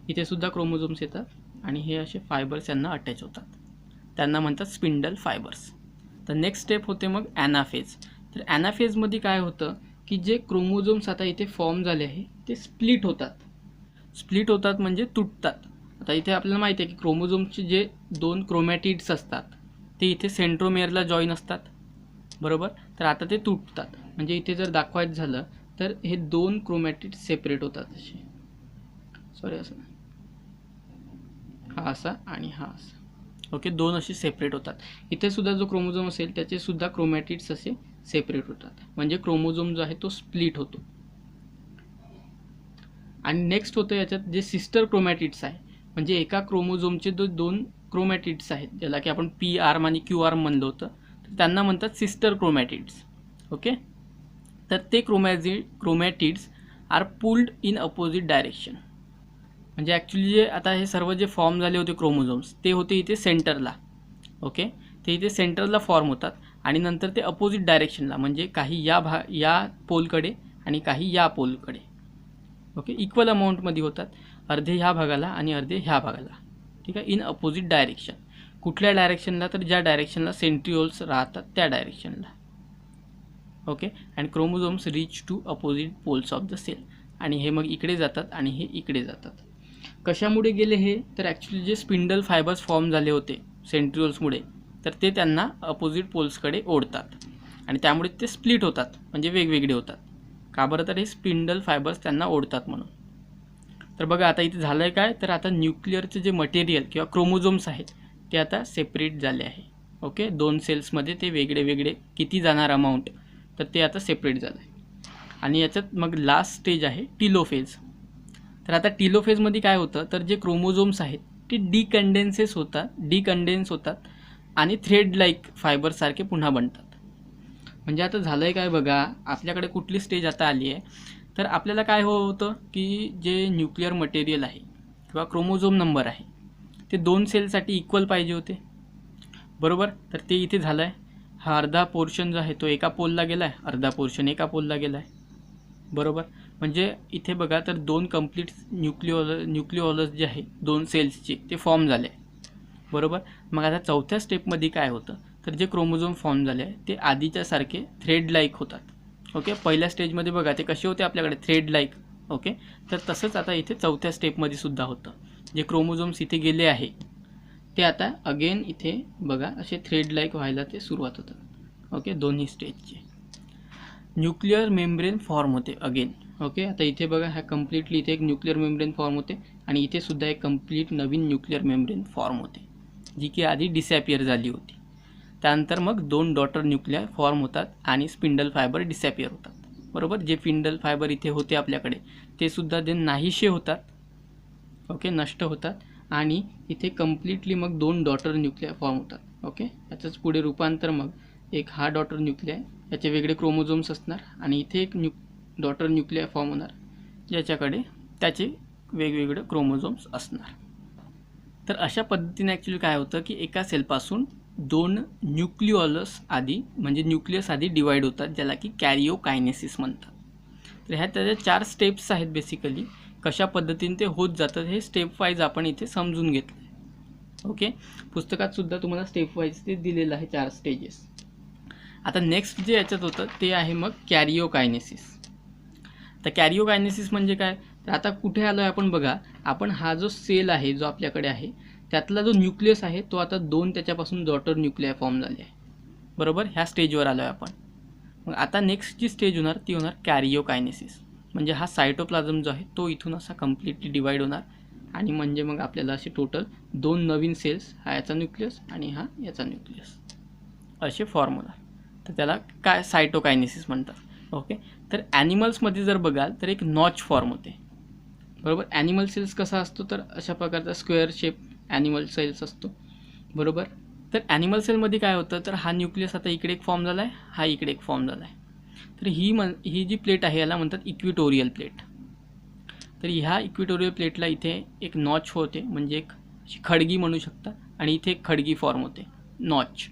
इथे सुद्धा क्रोमोझोम्स येतात आणि हे असे फायबर्स यांना अटॅच होतात, त्यांना म्हणतात स्पिंडल फायबर्स. तर नेक्स्ट स्टेप होते मग ॲनाफेज. तर ॲनाफेजमध्ये काय होतं की जे क्रोमोझोम्स आता इथे फॉर्म झाले आहे ते स्प्लिट होतात म्हणजे तुटतात. आता इथे आपल्याला माहिती आहे की क्रोमोझोम्सचे जे 2 क्रोमॅटिड्स असतात ते इथे सेंट्रोमेअरला जॉईन असतात, बरोबर. तर आता ते तुटतात म्हणजे इथे जर दाखवायचं झालं तर हे 2 क्रोमॅटिड्स सेपरेट होतात. असे असं हा असा आणि हा असा. ओके, 2 असे सेपरेट होतात. इथे सुद्धा जो क्रोमोझोम असेल त्याचे सुद्धा क्रोमॅटिड्स असे सेपरेट होतात म्हणजे क्रोमोझोम जो आहे तो स्प्लिट होतो. आणि नेक्स्ट होतं याच्यात जे सिस्टर क्रोमॅटिड्स आहे, म्हणजे एका क्रोमोझोमचे जो 2 क्रोमॅटिड्स आहेत ज्याला की आपण पी आर्म आणि क्यू आर्म म्हणलं होतं, तर त्यांना म्हणतात सिस्टर क्रोमॅटिड्स. ओके, तर ते chromatids are pulled in opposite direction. म्हणजे ॲक्च्युली जे आता हे सर्व जे फॉर्म झाले होते क्रोमोझोम्स ते होते इथे सेंटरला. ओके, ते इथे सेंटरला फॉर्म होतात आणि नंतर ते अपोजिट डायरेक्शनला म्हणजे काही या पोलकडे आणि काही या पोलकडे. ओके, इक्वल अमाऊंटमध्ये होतात, अर्धे ह्या भागाला आणि अर्धे ह्या भागाला. ठीक आहे, इन अपोजिट डायरेक्शन. कुठल्या डायरेक्शनला, तर ज्या डायरेक्शनला सेंट्रिओल्स राहतात त्या डायरेक्शनला. Okay, and chromosomes reach to opposite poles of the cell. आणि हे मग इकडे जातात आणि हे इकडे जातात. कशामुळे गेले हे, तर ॲक्च्युली जे स्पिंडल फायबर्स फॉर्म झाले होते सेंट्रिओल्समुळे तर ते त्यांना अपोजिट पोल्सकडे ओढतात आणि त्यामुळे ते स्प्लिट होतात म्हणजे वेगवेगळे होतात. का बरं, तर हे स्पिंडल फायबर्स त्यांना ओढतात म्हणून. तर बघा आता इथे झालं आहे काय, तर आता न्यूक्लिअरचे जे मटेरियल किंवा क्रोमोझोम्स आहेत ते आता सेपरेट झाले आहे. ओके, 2 सेल्समध्ये ते वेगळे किती जाणार अमाऊंट, तर ते आता सेपरेट झालं आहे. आणि याच्यात मग लास्ट स्टेज आहे टिलोफेज. तर आता टिलोफेजमध्ये काय होतं, तर जे क्रोमोझोम्स आहेत ते डिकंडेन्स होतात आणि थ्रेड लाईक फायबरसारखे पुन्हा बनतात. म्हणजे आता झालं आहे काय बघा, आपल्याकडे कुठली स्टेज आता आली आहे, तर आपल्याला काय होतं की जे न्यूक्लिअर मटेरियल आहे किंवा क्रोमोझोम नंबर आहे ते 2 सेलसाठी इक्वल पाहिजे होते, बरोबर. तर ते इथे झालं आहे. हा अर्धा पोर्शन जो आहे तो एका पोलला गेला आहे, अर्धा पोर्शन एका पोलला गेला आहे, बरोबर. म्हणजे इथे बघा तर 2 कंप्लीट न्यूक्लिओलस जे आहे 2 सेल्सचे ते फॉर्म झाले. बरोबर. मग आता चौथ्या स्टेपमध्ये काय होतं, तर जे क्रोमोझोम फॉर्म झाले आहे ते आधीच्या सारखे थ्रेड लाईक होतात. ओके, पहिल्या स्टेजमध्ये बघा ते कसे होते आपल्याकडे थ्रेड लाईक. ओके, तर तसंच आता इथे चौथ्या स्टेपमध्ये सुद्धा होतं. जे क्रोमोझोम्स इथे गेले आहे ते आता अगेन इथे बघा असे थ्रेड लाईक व्हायला ते सुरुवात होतात. ओके, दोन्ही स्टेजचे न्यूक्लिअर मेम्ब्रेन फॉर्म होते अगेन. ओके, आता इथे बघा हा कम्प्लिटली इथे एक न्यूक्लिअर मेम्ब्रेन फॉर्म होते आणि इथे सुद्धा एक कम्प्लीट नवीन न्यूक्लिअर मेम्ब्रेन फॉर्म होते, जी की आधी डिसॅपियर झाली होती. त्यानंतर मग 2 डॉटर न्यूक्लिया फॉर्म होतात आणि स्पिंडल फायबर डिसॅपियर होतात. बरोबर, जे स्पिंडल फायबर इथे होते आपल्याकडे ते सुद्धा जे नाहीसे होतात. ओके, नष्ट होतात आणि इथे कम्प्लिटली मग 2 डॉटर न्यूक्लिया फॉर्म होतात. ओके, याचंच पुढे रूपांतर मग एक हा डॉटर न्यूक्लिया याचे वेगळे क्रोमोझोम्स असणार आणि इथे एक डॉटर न्यूक्लिया फॉर्म होणार ज्याच्याकडे त्याचे वेगवेगळे क्रोमोझोम्स असणार. तर अशा पद्धतीने ॲक्च्युली काय होतं की एका सेलपासून 2 न्यूक्लिओलस आधी म्हणजे न्यूक्लियस आधी डिवाईड होतात, ज्याला की कॅरिओकायनेसिस म्हणतात. तर ह्या त्याच्या 4 स्टेप्स आहेत बेसिकली. कशा पद्धतीने ते होत जातात हे स्टेप वाईज आपण इथे समजून घेतलं. ओके, पुस्तकात सुद्धा तुम्हाला स्टेप वाईज ते दिलेलं आहे 4 स्टेजेस. आता नेक्स्ट जे याच्यात होतं ते आहे मग कॅरिओकायनेसिस. तर कॅरिओकायनेसिस म्हणजे काय, तर आता कुठे आलो आहे आपण बघा. आपण हा जो सेल आहे जो आपल्याकडे आहे त्यातला जो न्यूक्लियस आहे तो आता 2 त्याच्यापासून डॉटर न्यूक्लिया फॉर्म झाले आहे. बरोबर, ह्या स्टेजवर आलो आहे आपण. मग आता नेक्स्ट जी स्टेज होणार ती होणार कॅरिओकायनेसिस. म्हणजे हा सायटोप्लाझम जो आहे तो इथून असा कम्प्लिटली डिवाईड होणार आणि म्हणजे मग आपल्याला असे टोटल 2 नवीन सेल्स, हा याचा न्यूक्लियस आणि हा याचा न्यूक्लियस असे फॉर्म होणार. तर त्याला काय सायटोकायनेसिस म्हणतात. ओके, तर ॲनिमल्समध्ये जर बघाल तर एक नॉच फॉर्म होते. बरोबर, ॲनिमल सेल्स कसा असतो तर अशा प्रकारचा स्क्वेअर शेप ॲनिमल सेल्स असतो. बरोबर, तर ॲनिमल सेलमध्ये काय होतं तर हा न्यूक्लियस आता इकडे एक फॉर्म झाला आहे, हा इकडे एक फॉर्म झाला आहे. तर ही जी प्लेट आहे याला म्हणतात इक्विटोरियल प्लेट. तर ह्या इक्विटोरियल प्लेटला इथे एक नॉच होते, म्हणजे एक खडगी म्हणू शकता, आणि इथे एक खडगी फॉर्म होते नॉच.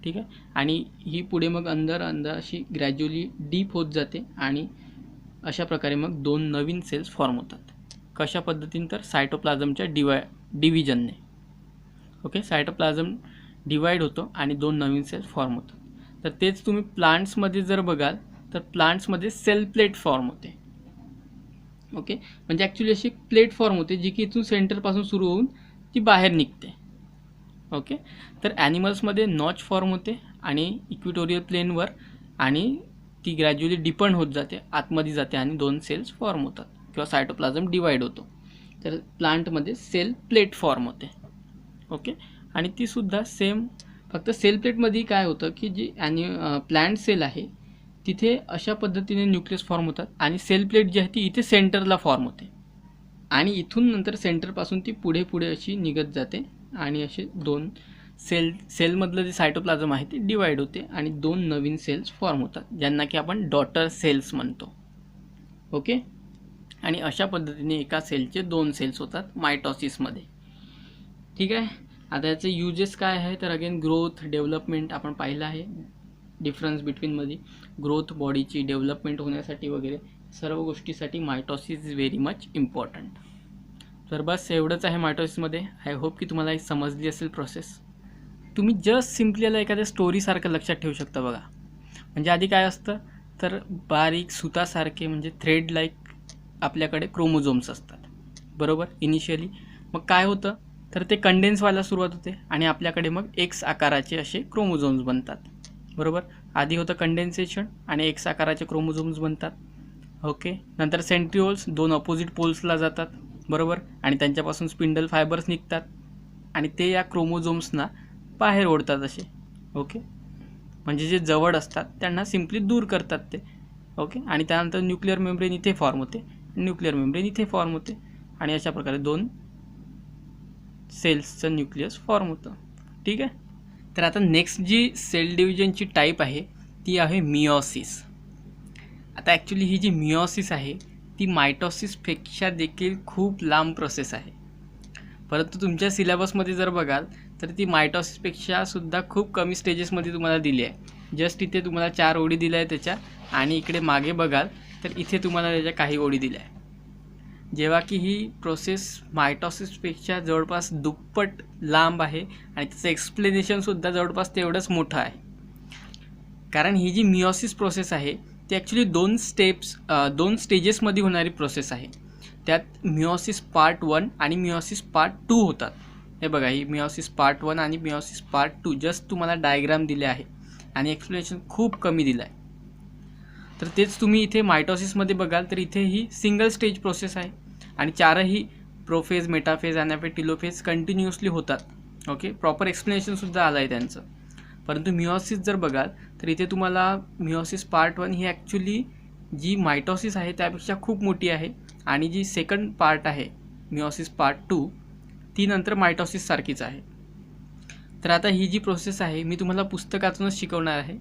ठीक आहे, आणि ही पुढे मग अंदर अशी ग्रॅज्युअली डीप होत जाते आणि अशा प्रकारे मग 2 नवीन सेल्स फॉर्म होतात. कशा पद्धतीने तर सायटोप्लाझमच्या डिव्हिजनने. ओके, सायटोप्लाझम डिवाईड होतो आणि 2 नवीन सेल्स फॉर्म होतात. तर तेच तुम्ही प्लांट्समध्ये जर बघाल तर प्लांट्समध्ये सेल प्लेट फॉर्म होते. ओके, म्हणजे ॲक्च्युली अशी प्लेट फॉर्म होते जी की इथून सेंटरपासून सुरू होऊन ती बाहेर निघते. ओके, तर ॲनिमल्समध्ये नॉच फॉर्म होते आणि इक्विटोरियल प्लेनवर, आणि ती ग्रॅज्युअली डिपेंड होत जाते, आतमध्ये जाते आणि 2 सेल्स फॉर्म होतात किंवा सायटोप्लाझम डिवाईड होतो. तर प्लांटमध्ये सेल प्लेट फॉर्म होते. ओके, आणि ती सुद्धा सेम, फक्त सेल प्लेटमध्ये काय होतं की जी प्लांट सेल आहे तिथे अशा पद्धतीने न्यूक्लियस फॉर्म होतात आणि सेल प्लेट जी आहे ती इथे सेंटरला फॉर्म होते आणि इथून नंतर सेंटरपासून ती पुढे अशी निघत जाते आणि असे 2 सेलमधलं जे सायटोप्लाझम आहे ते डिवाईड होते आणि 2 नवीन सेल्स फॉर्म होतात, ज्यांना की आपण डॉटर सेल्स म्हणतो. ओके, आणि अशा पद्धतीने एका सेलचे 2 सेल्स होतात मायटॉसिसमध्ये. ठीक आहे, आता याचे युजेस काय आहे तर अगेन ग्रोथ, डेव्हलपमेंट आपण पाहिलं आहे. डिफरन्स बिटवीनमध्ये ग्रोथ, बॉडीची डेव्हलपमेंट होण्यासाठी वगैरे सर्व गोष्टीसाठी mitosis is very much important. तर बस एवढंच आहे मायटॉसिसमध्ये. आय होप की तुम्हाला ही समजली असेल प्रोसेस. तुम्ही जस्ट सिम्पली याला एखाद्या स्टोरीसारखं लक्षात ठेवू शकता बघा. म्हणजे आधी काय असतं तर बारीक सुतासारखे म्हणजे थ्रेड लाईक आपल्याकडे क्रोमोझोम्स असतात. बरोबर, इनिशियली मग काय होतं तर ते कंडेन्स व्हायला सुरुवात होते आणि आपल्याकडे मग एक्स आकाराचे असे क्रोमोझोम्स बनतात. बरोबर, आधी होतं कंडेन्सेशन आणि एक्स आकाराचे क्रोमोझोम्स बनतात. ओके, नंतर सेंट्रिओल्स 2 अपोजिट पोल्सला जातात. बरोबर, आणि त्यांच्यापासून स्पिंडल फायबर्स निघतात आणि ते या क्रोमोझोम्सना बाहेर ओढतात असे. ओके, म्हणजे जे जवळ असतात त्यांना सिम्पली दूर करतात ते. ओके, आणि त्यानंतर न्यूक्लिअर मेम्ब्रेन इथे फॉर्म होते, न्यूक्लिअर मेम्ब्रेन इथे फॉर्म होते आणि अशा प्रकारे 2 सेल्सचं न्यूक्लियस फॉर्म होतं. ठीक आहे, तर आता नेक्स्ट जी सेल डिव्हिजनची टाईप आहे ती आहे मिओसिस. आता ॲक्च्युली ही जी मिओसिस आहे ती मायटॉसिसपेक्षा देखील खूप लांब प्रोसेस आहे, परंतु तुमच्या सिलेबसमध्ये जर बघाल तर ती मायटॉसिसपेक्षा सुद्धा खूप कमी स्टेजेसमध्ये तुम्हाला दिली आहे. जस्ट इथे तुम्हाला 4 ओळी दिल्या आहे त्याच्या, आणि इकडे मागे बघाल तर इथे तुम्हाला त्याच्या काही ओळी दिल्या आहे. जेव्हा की ही प्रोसेस मायटॉसिसपेक्षा जवळपास दुप्पट लांब आहे आणि त्याचं एक्सप्लेनेशनसुद्धा जवळपास तेवढंच मोठं आहे. कारण ही जी मिओसिस प्रोसेस आहे ती ॲक्च्युली दोन स्टेजेसमध्ये होणारी प्रोसेस आहे. त्यात मिओसिस पार्ट 1 आणि मिओसिस पार्ट 2 होतात. हे बघा, ही मिओसिस पार्ट 1 आणि मिओसिस पार्ट 2 जस्ट तुम्हाला डायग्राम दिले आहे आणि एक्सप्लेनेशन खूप कमी दिलं आहे. तर तेच तुम्ही इथे मायटॉसिसमध्ये बघाल तर इथे ही सिंगल स्टेज प्रोसेस आहे आणि चारही prophase, metaphase, anaphase, telophase continuously होतात. ओके, प्रॉपर एक्सप्लेनेशनसुद्धा आलं आहे त्यांचं. परंतु मिओसिस जर बघाल तर इथे तुम्हाला मिओसिस पार्ट 1 ही ॲक्च्युली जी मायटॉसिस आहे त्यापेक्षा खूप मोठी आहे आणि जी सेकंड पार्ट आहे मिओसिस पार्ट 2 ती नंतर मायटॉसिस सारखीच आहे. तर आता ही जी प्रोसेस आहे मी तुम्हाला पुस्तकातूनच शिकवणार आहे,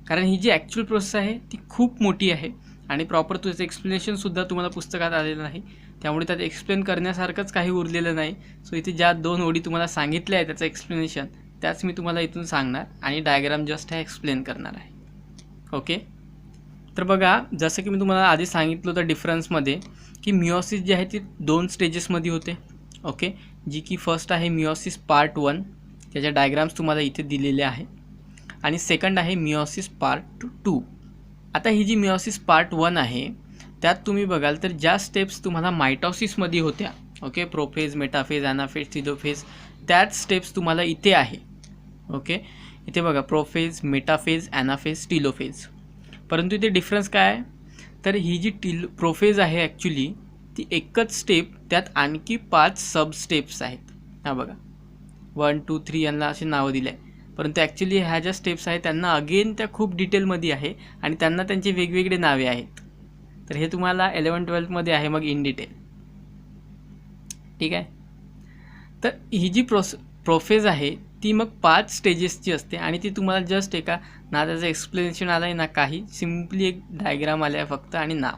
कारण ही जी ॲक्च्युअल प्रोसेस आहे ती खूप मोठी आहे आणि प्रॉपर त्याचं एक्सप्लेनेशनसुद्धा तुम्हाला पुस्तकात आलेलं नाही, त्यामुळे त्यात एक्सप्लेन करण्यासारखंच काही उरलेलं नाही. सो इथे ज्या 2 ओळी तुम्हाला सांगितल्या आहे त्याचं एक्सप्लेनेशन त्याच मी तुम्हाला इथून सांगणार आणि डायग्राम जस्ट आहे एक्सप्लेन करणार आहे. ओके, तर बघा, जसं की मी तुम्हाला आधी सांगितलं होतं डिफरन्समध्ये की मिओसिस जी आहे ती 2 स्टेजेसमध्ये होते. ओके, जी की फर्स्ट आहे मिओसिस पार्ट 1, त्याच्या डायग्राम्स तुम्हाला इथे दिलेले आहे, आणि सेकंड आहे मिओसिस पार्ट 2. आता ही जी मिओसिस पार्ट 1 आहे त्यात तुम्ही बघाल तर ज्या स्टेप्स तुम्हाला मायटॉसिसमध्ये होत्या, okay, prophase, metaphase, anaphase, telophase, त्याच स्टेप्स तुम्हाला इथे आहे. ओके, इथे बघा प्रोफेज, मेटाफेज, ॲनाफेज, टिलोफेज. परंतु इथे डिफरन्स काय आहे तर ही जी प्रोफेज आहे ॲक्च्युली ती एकच स्टेप, त्यात आणखी 5 सब स्टेप्स आहेत. हा बघा 1, 2, 3 यांना असे नावं दिले आहे, परंतु ॲक्च्युली ह्या ज्या स्टेप्स आहेत त्यांना अगेन त्या खूप डिटेलमध्ये आहे आणि त्यांना त्यांचे वेगवेगळे नावे आहेत. तर हे तुम्हाला 11-12मध्ये आहे मग इन डिटेल. ठीक आहे, तर ही जी प्रोफेज आहे ती मग 5 स्टेजेसची असते आणि ती तुम्हाला जस्ट एका ना त्याचं एक्सप्लेनेशन आलं आहे ना काही, सिम्पली एक डायग्राम आला आहे फक्त आणि नाव.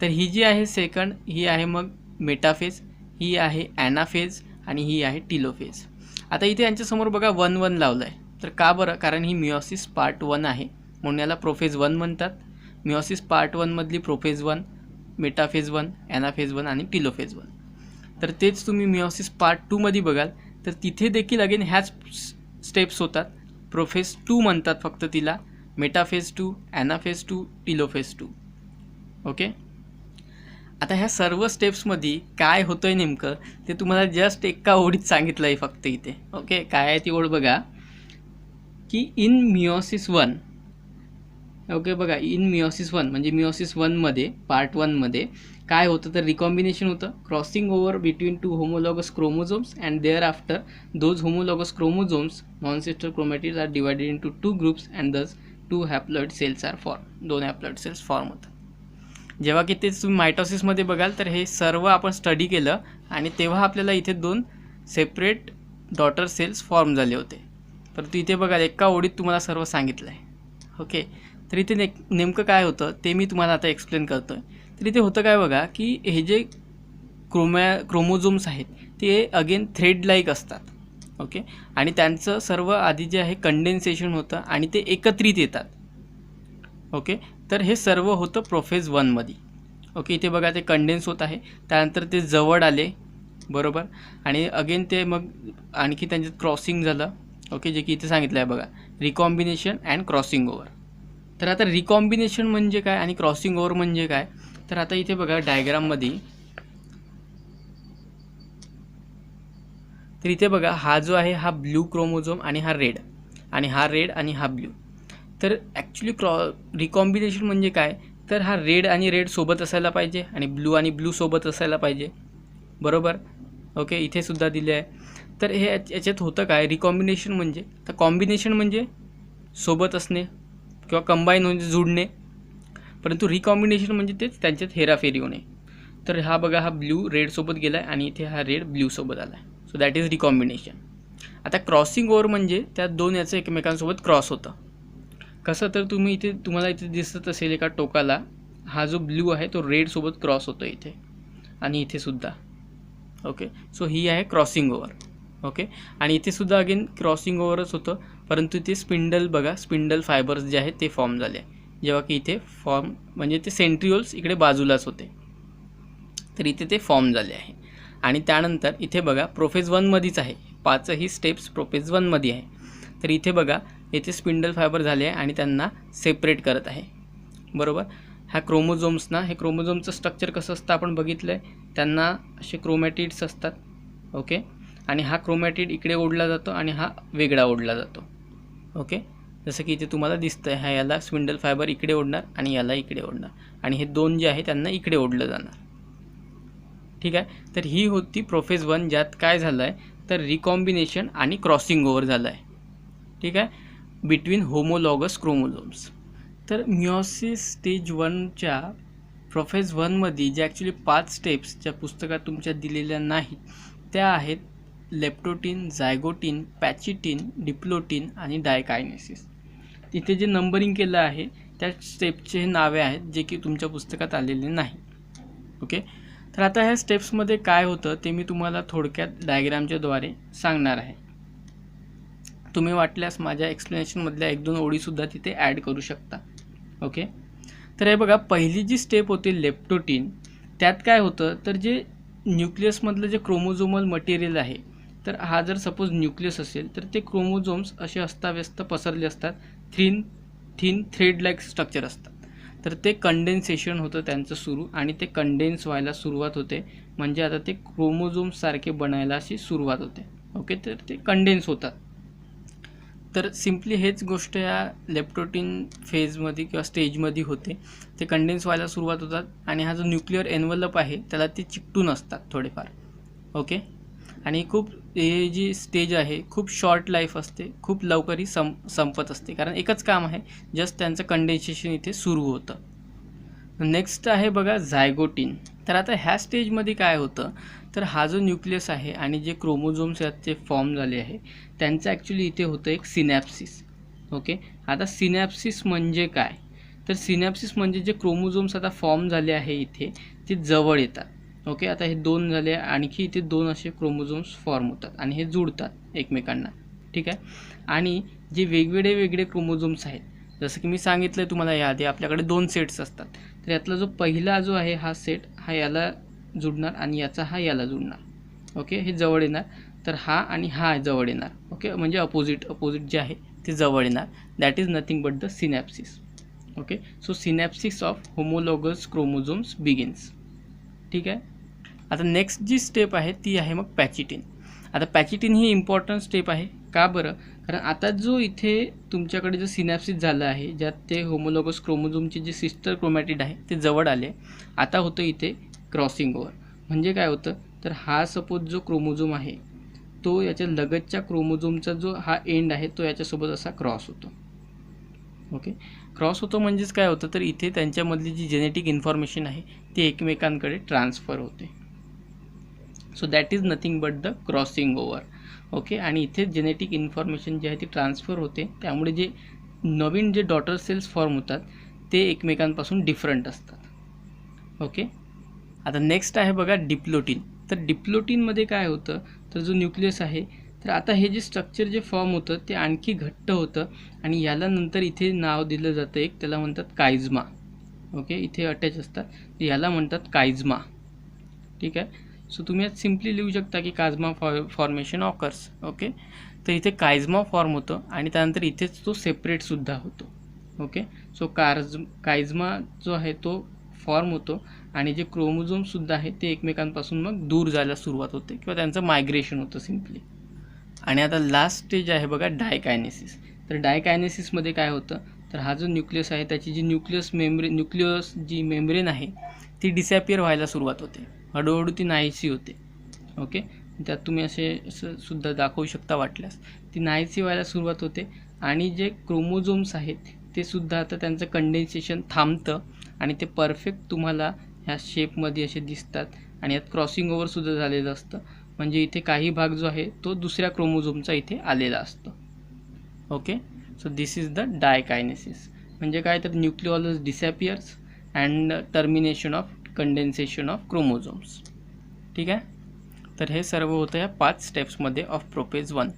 तर ही जी आहे सेकंड, ही आहे मग मेटाफेज, ही आहे ॲनाफेज आणि ही आहे टिलोफेज. आता इथे यांच्यासमोर बघा 1-1 लावलं आहे. तर का बरं? कारण ही मिओसिस पार्ट 1 आहे म्हणून याला प्रोफेज 1 म्हणतात. मिओसिस पार्ट 1 मधली प्रोफेज 1, मेटाफेज 1, ॲनाफेज 1 आणि टिलोफेज 1. तर तेच तुम्ही मिओसिस पार्ट 2 मध्ये बघाल तर तिथे देखील अगेन ह्याच स्टेप्स होतात. प्रोफेज 2 म्हणतात फक्त तिला, मेटाफेज 2, ॲनाफेज 2, टिलोफेज 2. ओके, आता ह्या सर्व स्टेप्समध्ये काय होतं आहे नेमकं ते तुम्हाला जस्ट एका ओळीत सांगितलं आहे फक्त इथे. ओके, काय आहे ती ओळ बघा की इन मिओसिस 1. ओके, बघा इन मिओसिस 1 म्हणजे मिओसिस 1मध्ये पार्ट 1मध्ये काय होतं तर रिकॉम्बिनेशन होतं, crossing over between 2 homologous chromosomes and there after those homologous chromosomes non sister chromatids are divided into 2 groups and thus 2 haploid cells are form. 2 haploid cells form होतात. जेव्हा की तेच तुम्ही मायटॉसिसमध्ये बघाल तर हे सर्व आपण स्टडी केलं आणि तेव्हा आपल्याला इथे 2 सेपरेट डॉटर सेल्स फॉर्म झाले होते. परंतु इथे बघा एका ओळीत तुम्हाला सर्व सांगितलं आहे. ओके, तर इथे नेमकं काय होतं ते मी तुम्हाला आता एक्सप्लेन करतो आहे. तर इथे होतं काय बघा की हे जे क्रोमोझोम्स आहेत ते अगेन थ्रेड लाईक असतात. ओके, आणि त्यांचं सर्व आधी जे आहे कंडेन्सेशन होतं आणि ते एकत्रित येतात. ओके, तर हे सर्व होतं प्रोफेज 1मध्ये. ओके, इथे बघा ते कंडेन्स होत आहे, त्यानंतर ते जवळ आले, बरोबर, आणि अगेन ते मग आणखी त्यांच्यात क्रॉसिंग झालं. ओके, जे की इथे सांगितलं आहे बघा, रिकॉम्बिनेशन अँड क्रॉसिंग ओव्हर. तर आता रिकॉम्बिनेशन म्हणजे काय आणि क्रॉसिंग ओव्हर म्हणजे काय तर आता इथे बघा डायग्राममध्ये, तर इथे बघा हा जो आहे हा ब्ल्यू क्रोमोझोम आणि हा रेड, आणि हा रेड आणि हा ब्ल्यू. तर ॲक्च्युली रिकॉम्बिनेशन म्हणजे काय तर हा रेड आणि रेड सोबत असायला पाहिजे आणि ब्लू आणि ब्लू सोबत असायला पाहिजे, बरोबर. ओके, इथे सुद्धा दिले आहे. तर हे याच्यात होतं काय रिकॉम्बिनेशन म्हणजे, तर कॉम्बिनेशन म्हणजे सोबत असणे किंवा कंबाईन म्हणजे जुडणे, परंतु रिकॉम्बिनेशन म्हणजे तेच त्यांच्यात हेराफेरी होणे. तर हा बघा हा ब्ल्यू रेडसोबत गेला आहे आणि इथे हा रेड ब्ल्यूसोबत आला आहे, सो दॅट इज रिकॉम्बिनेशन. आता क्रॉसिंग ओव्हर म्हणजे त्या 2 याचं एकमेकांसोबत क्रॉस होतं. कसं तर तुम्हाला इथे दिसत असेल एका टोकाला हा जो ब्ल्यू आहे तो रेडसोबत क्रॉस होतो इथे आणि इथे सुद्धा. ओके, सो ही आहे क्रॉसिंग ओव्हर. ओके, आणि इथे सुद्धा अगेन क्रॉसिंग ओव्हरच होतं, परंतु ते स्पिंडल बघा, स्पिंडल फायबर्स जे आहेत ते फॉर्म झाले, जेव्हा की इथे फॉर्म म्हणजे ते सेंट्रिओल्स इकडे बाजूलाच होते. तर इथे ते फॉर्म झाले आहे. आणि त्यानंतर इथे बघा प्रोफेज 1मध्येच आहे, 5ही स्टेप्स प्रोफेज 1मध्ये आहे. तर इथे बघा येथे स्पिंडल फायबर झाले आहे आणि त्यांना सेपरेट करत आहे, बरोबर. ह्या क्रोमोझोम्सना, हे क्रोमोझोमचं स्ट्रक्चर कसं असतं आपण बघितलं आहे, त्यांना असे क्रोमॅटिड्स असतात, ओके. आणि हा क्रोमॅटिड इकडे ओढला जातो आणि हा वेगळा ओढला जातो, ओके. जसं की इथे तुम्हाला दिसतं आहे, याला स्पिंडल फायबर इकडे ओढणार आणि याला इकडे ओढणार, आणि हे दोन जे आहे त्यांना इकडे ओढलं जाणार, ठीक आहे. तर ही होती प्रोफेज 1, ज्यात काय झालं आहे तर रिकॉम्बिनेशन आणि क्रॉसिंग ओव्हर झालं आहे, ठीक आहे, बिटवीन होमोलॉगस क्रोमोझोम्स. तर मिओसिस स्टेज 1च्या प्रोफेज 1मध्ये जे ॲक्च्युली 5 स्टेप्स ज्या पुस्तकात तुमच्या दिलेल्या नाहीत त्या आहेत लेप्टोटीन, झायगोटीन, पॅचिटीन, डिप्लोटीन आणि डायकायनेसिस. तिथे जे नंबरिंग केलं आहे त्या स्टेपचे नावे आहेत जे की तुमच्या पुस्तकात आलेले नाही, ओके. तर आता ह्या स्टेप्समध्ये काय होतं ते मी तुम्हाला थोडक्यात डायग्रामच्याद्वारे सांगणार आहे. तुम्ही वाटल्यास माझ्या एक्सप्लेनेशनमधल्या 1-2 ओळीसुद्धा तिथे ॲड करू शकता, ओके. तर हे बघा पहिली जी स्टेप होती लेप्टोटीन, त्यात काय होतं तर जे न्यूक्लियसमधलं जे क्रोमोझोमल मटेरियल आहे, तर हा जर सपोज न्यूक्लियस असेल तर ते क्रोमोझोम्स असे अस्ताव्यस्त पसरले असतात, थिन थ्रेड लाईक स्ट्रक्चर असतात. तर ते कंडेन्सेशन होतं त्यांचं सुरू, आणि ते कंडेन्स व्हायला सुरुवात होते, म्हणजे आता ते क्रोमोझोम्ससारखे बनायला अशी सुरुवात होते, ओके. तर ते कंडेन्स होतात. तर सिम्पली हेच गोष्ट या लेप्टोटीन फेजमध्ये किंवा स्टेजमध्ये होते. ते कंडेन्स व्हायला सुरुवात होतात आणि हा जो न्यूक्लिअर एन्व्हलप आहे त्याला ते चिकटून असतात थोडेफार, ओके. आणि खूप हे जी स्टेज आहे खूप शॉर्ट लाईफ असते, खूप लवकर ही संपत असते, कारण एकच काम आहे, जस्ट त्यांचं कंडेन्सेशन इथे सुरू होतं. नेक्स्ट आहे बघा झायगोटीन. तर आता ह्या स्टेजमध्ये काय होतं तर हा जो न्यूक्लियस आहे आणि जे क्रोमोझोम्स आहेत ते फॉर्म झाले आहे त्यांचं ॲक्च्युली इथे होतं एक सिनॅप्सिस, ओके. आता सिनॅप्सिस म्हणजे काय तर सिनॅप्सिस म्हणजे जे क्रोमोझोम्स आता फॉर्म झाले आहे इथे ते जवळ येतात, ओके. आता हे 2 झाले, आणखी इथे 2 असे क्रोमोझोम्स फॉर्म होतात आणि हे जुळतात एकमेकांना, ठीक आहे. आणि जे वेगवेगळे क्रोमोझोम्स आहेत, जसं की मी सांगितलं आहे तुम्हाला याआधी आपल्याकडे 2 सेट्स असतात, तर यातला जो पहिला जो आहे हा सेट हा याला जुळणार आणि याचा हा याला जुळणार, ओके. हे जवळ येणार, तर हा आणि हा जवळ येणार, ओके. म्हणजे अपोजिट जे आहे ते जवळ येणार. That is nothing but the synapsis, okay. So synapsis of homologous chromosomes begins, ठीक आहे. आता नेक्स्ट जी स्टेप आहे ती आहे मग पॅचिटीन. आता पॅचिटीन ही इम्पॉर्टंट स्टेप आहे, का बरं, कारण आता जो इथे तुमच्याकडे जो सिनॅप्सिस झाला आहे ज्यात ते होमोलॉगस क्रोमोझोमचे जे सिस्टर क्रोमॅटिड आहे ते जवळ आले, आता होतं इथे क्रॉसिंग ओव्हर. म्हणजे काय होतं तर हा सपोज जो क्रोमोझोम आहे तो याच्या लगतच्या क्रोमोझोमचा जो हा एंड आहे तो याच्यासोबत असा क्रॉस होतो, ओके. क्रॉस होतो म्हणजेच काय होतं तर इथे त्यांच्यामधली जी जेनेटिक इन्फॉर्मेशन आहे ती एकमेकांकडे ट्रान्सफर होते. So that is nothing but the crossing over, okay. आणि इथे जेनेटिक इन्फॉर्मेशन जी आहे ती ट्रान्सफर होते, त्यामुळे जे नवीन जे डॉटर सेल्स फॉर्म होतात ते एकमेकांपासून डिफरंट असतात, ओके. आता नेक्स्ट आहे बघा डिप्लोटीन. तर डिप्लोटीनमध्ये काय होतं तर जो न्यूक्लियस आहे तर आता हे जे स्ट्रक्चर जे फॉर्म होतं ते आणखी घट्ट होतं आणि याला नंतर इथे नाव दिलं जातं एक, त्याला म्हणतात कायझमा, ओके. इथे अटॅच असतात याला म्हणतात कायझमा, ठीक आहे. सो तुम्ही आज सिम्पली लिहू शकता की कायझमा फॉर्मेशन ऑकर्स, ओके. तर इथे कायझमा फॉर्म होतं आणि त्यानंतर इथेच तो सेपरेटसुद्धा होतो, ओके. सो कायझमा जो आहे तो फॉर्म होतो आणि जे क्रोमोझोमसुद्धा आहे ते एकमेकांपासून मग दूर जायला सुरुवात होते किंवा त्यांचं मायग्रेशन होतं सिम्पली. आणि आता लास्ट स्टेज आहे बघा डायकायनेसिस. तर डायकायनेसिसमध्ये काय होतं तर हा जो न्यूक्लियस आहे त्याची जी न्यूक्लियस जी मेम्ब्रेन आहे ती डिसॅपियर व्हायला सुरुवात होते, हळूहळू ती नाहीशी होते, ओके. त्यात तुम्ही असं सुद्धा दाखवू शकता वाटल्यास, ती नाहीशी व्हायला सुरुवात होते आणि जे क्रोमोझोम्स आहेत ते सुद्धा आता त्यांचं कंडेन्सेशन थांबतं आणि ते परफेक्ट तुम्हाला ह्या शेपमध्ये असे दिसतात आणि यात क्रॉसिंग ओव्हरसुद्धा झालेलं असतं, म्हणजे इथे काही भाग जो आहे तो दुसऱ्या क्रोमोझोमचा इथे आलेला असतो, okay. So this is the diakinesis. म्हणजे काय तर nucleolus disappears and termination of condensation of chromosomes, ठीक आहे. तर हे सर्व होतं या 5 स्टेप्समध्ये ऑफ प्रोफेज 1.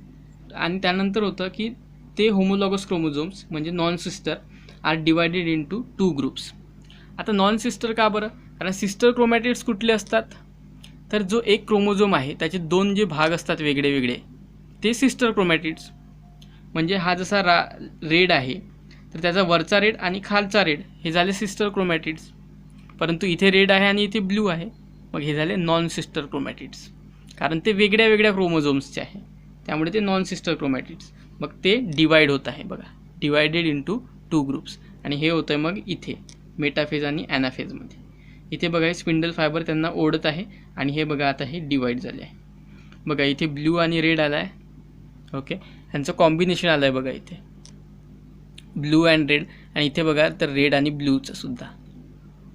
आणि त्यानंतर होतं की ते होमोलॉगस क्रोमोझोम्स म्हणजे non sister are divided into 2 groups. आता नॉन सिस्टर का बरं, कारण सिस्टर क्रोमॅटिड्स कुठले असतात, तर जो एक क्रोमोझोम आहे त्याचे दोन जे भाग असतात वेगळे वेगळे ते सिस्टर क्रोमॅटिड्स. म्हणजे हा जसा रेड आहे तर त्याचा वरचा रेड आणि खालचा रेड हे झाले सिस्टर क्रोमॅटिड्स. परंतु इथे रेड आहे आणि इथे ब्लू आहे, मग हे झाले नॉन सिस्टर क्रोमॅटिड्स. कारण ते वेगळ्या वेगळ्या क्रोमोझोम्सचे आहे त्यामुळे ते नॉन सिस्टर क्रोमॅटिड्स. मग ते डिवाइड होत आहे बघा, डिवायडेड इंटू 2 ग्रुप्स. आणि हे होतं आहे मग इथे मेटाफेज आणि ॲनाफेजमध्ये. इथे बघा हे स्पिंडल फायबर त्यांना ओढत आहे आणि हे बघा आता हे डिवाइड झाले आहे. बघा इथे ब्लू आणि रेड आला आहे. ओके, ह्यांचं कॉम्बिनेशन आलं आहे बघा इथे ब्लू अँड रेड. आणि इथे बघा तर रेड आणि ब्लूचं सुद्धा.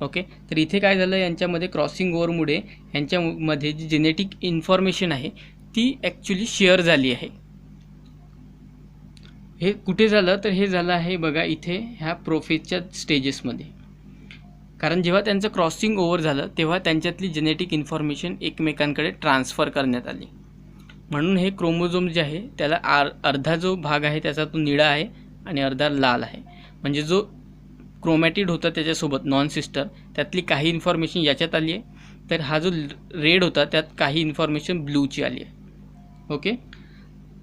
ओके, तर इथे काय झालं, यांच्यामध्ये क्रॉसिंग ओव्हरमुळे यांच्यामध्ये जी जेनेटिक इन्फॉर्मेशन आहे ती ॲक्च्युली शेअर झाली आहे. हे कुठे झालं, तर हे झालं आहे बघा इथे ह्या प्रोफेजच्या स्टेजेसमध्ये. कारण जेव्हा त्यांचं क्रॉसिंग ओव्हर झालं तेव्हा त्यांच्यातली जेनेटिक इन्फॉर्मेशन एकमेकांकडे ट्रान्सफर करण्यात आली. म्हणून हे क्रोमोझोम जे आहे त्याला अर्धा जो भाग आहे त्याचा तो निळा आहे आणि अर्धा लाल आहे. म्हणजे जो क्रोमॅटिड होता त्याच्यासोबत नॉन सिस्टर त्यातली काही इन्फॉर्मेशन याच्यात आली आहे, तर हा जो रेड होता त्यात काही इन्फॉर्मेशन ब्लूची आली आहे. ओके,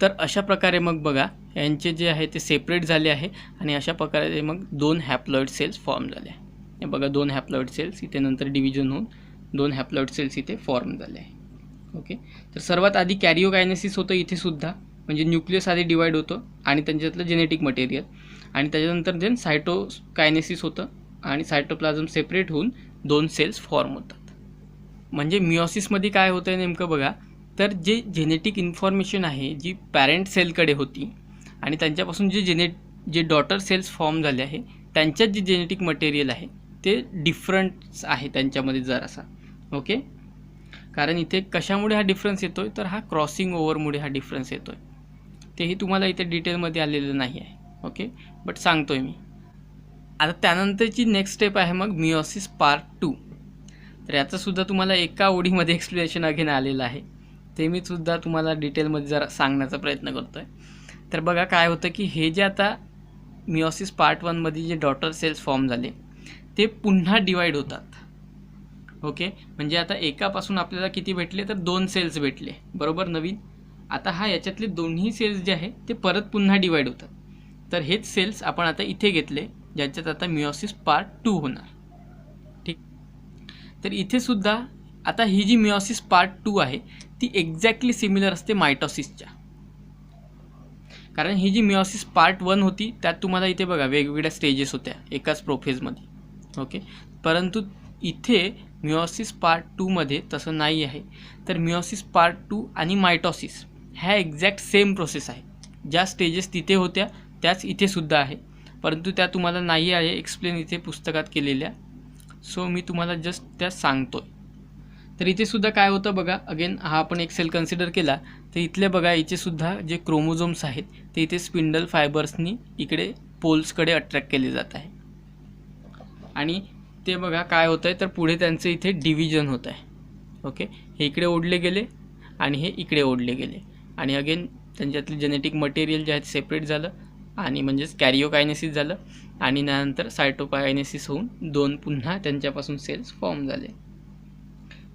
तर अशा प्रकारे मग बघा यांचे जे आहे ते सेपरेट झाले आहे आणि अशा प्रकारे मग 2 हॅप्लॉइड सेल्स फॉर्म झाले. हे बघा 2 हॅप्लॉइड सेल्स इथे नंतर डिव्हिजन होऊन 2 हॅप्लॉइड सेल्स इथे फॉर्म झाले आहे. ओके, तर सर्वात आधी कॅरिओकायनेसिस होतं इथे सुद्धा, म्हणजे न्यूक्लियस आधी डिवाइड होतं आणि त्यांच्यातलं जेनेटिक मटेरियल. आणि त्याच्यानंतर जे सायटोकायनेसिस होतं आणि सायटोप्लाझम सेपरेट होऊन 2 सेल्स फॉर्म होतात. म्हणजे मिओसिसमध्ये काय होतं आहे नेमकं बघा, तर जे जेनेटिक इन्फॉर्मेशन आहे जी पॅरेंट सेलकडे होती आणि त्यांच्यापासून जे डॉटर सेल्स फॉर्म झाले आहे त्यांच्यात जे जेनेटिक मटेरियल आहे ते डिफरंट आहे त्यांच्यामध्ये जरासा. ओके, कारण इथे कशामुळे हा डिफरन्स येतो आहे, तर हा क्रॉसिंग ओव्हरमुळे हा डिफरन्स येतो आहे. तेही तुम्हाला इथे डिटेलमध्ये आलेलं नाही आहे. ओके, बट सांगतो आहे मी. आता त्यानंतरची नेक्स्ट स्टेप आहे मग मिओसिस पार्ट 2. तर याचंसुद्धा तुम्हाला एका ओळीमध्ये एक्सप्लेनेशन अगेन आलेलं आहे, ते मी सुद्धा तुम्हाला डिटेलमध्ये जरा सांगण्याचा प्रयत्न करतो आहे. तर बघा काय होतं की हे जे आता मिओसिस पार्ट 1मध्ये जे डॉटर सेल्स फॉर्म झाले ते पुन्हा डिवाइड होतात. ओके, म्हणजे आता एकापासून आपल्याला किती भेटले, तर 2 सेल्स भेटले बरोबर नवीन. आता हा याच्यातले दोन्ही सेल्स जे आहे ते परत पुन्हा डिवाइड होतात. तर हेच सेल्स आपण आता इथे घेतले ज्याच्यात आता मिओसिस पार्ट 2 होणार. ठीक, तर इथे सुद्धा आता ही जी मिओसिस पार्ट 2 आहे ती एक्झॅक्टली सिमिलर असते मायटॉसिसच्या. कारण ही जी मिओसिस पार्ट 1 होती त्यात तुम्हाला इथे बघा वेगवेगळ्या स्टेजेस होत्या एकाच प्रोफेजमध्ये. ओके, परंतु इथे मिओसिस पार्ट 2मध्ये तसं नाही आहे. तर मिओसिस पार्ट 2 आणि मायटॉसिस ह्या एक्झॅक्ट सेम प्रोसेस आहे. ज्या स्टेजेस तिथे होत्या त्याच इथे सुद्धा आहे, परंतु त्या तुम्हाला नाही आहे एक्सप्लेन इथे पुस्तकात केलेल्या. सो मी तुम्हाला जस्ट त्या सांगतो आहे. तर इथे सुद्धा काय होतं बघा, अगेन हा आपण एक सेल कन्सिडर केला तर इथले बघा इथे सुद्धा जे क्रोमोझोम्स आहेत ते इथे स्पिंडल फायबर्सनी इकडे पोल्सकडे अट्रॅक्ट केले जात आहे. आणि ते बघा काय होतं आहे, तर पुढे त्यांचं इथे डिव्हिजन होत आहे. ओके, हे इकडे ओढले गेले आणि हे इकडे ओढले गेले आणि अगेन त्यांच्यातले जेनेटिक मटेरियल जे आहे सेपरेट झालं आणि म्हणजेच कॅरिओकायनेसिस झालं आणि नंतर सायटोकायनेसिस होऊन 2 पुन्हा त्यांच्यापासून सेल्स फॉर्म झाले.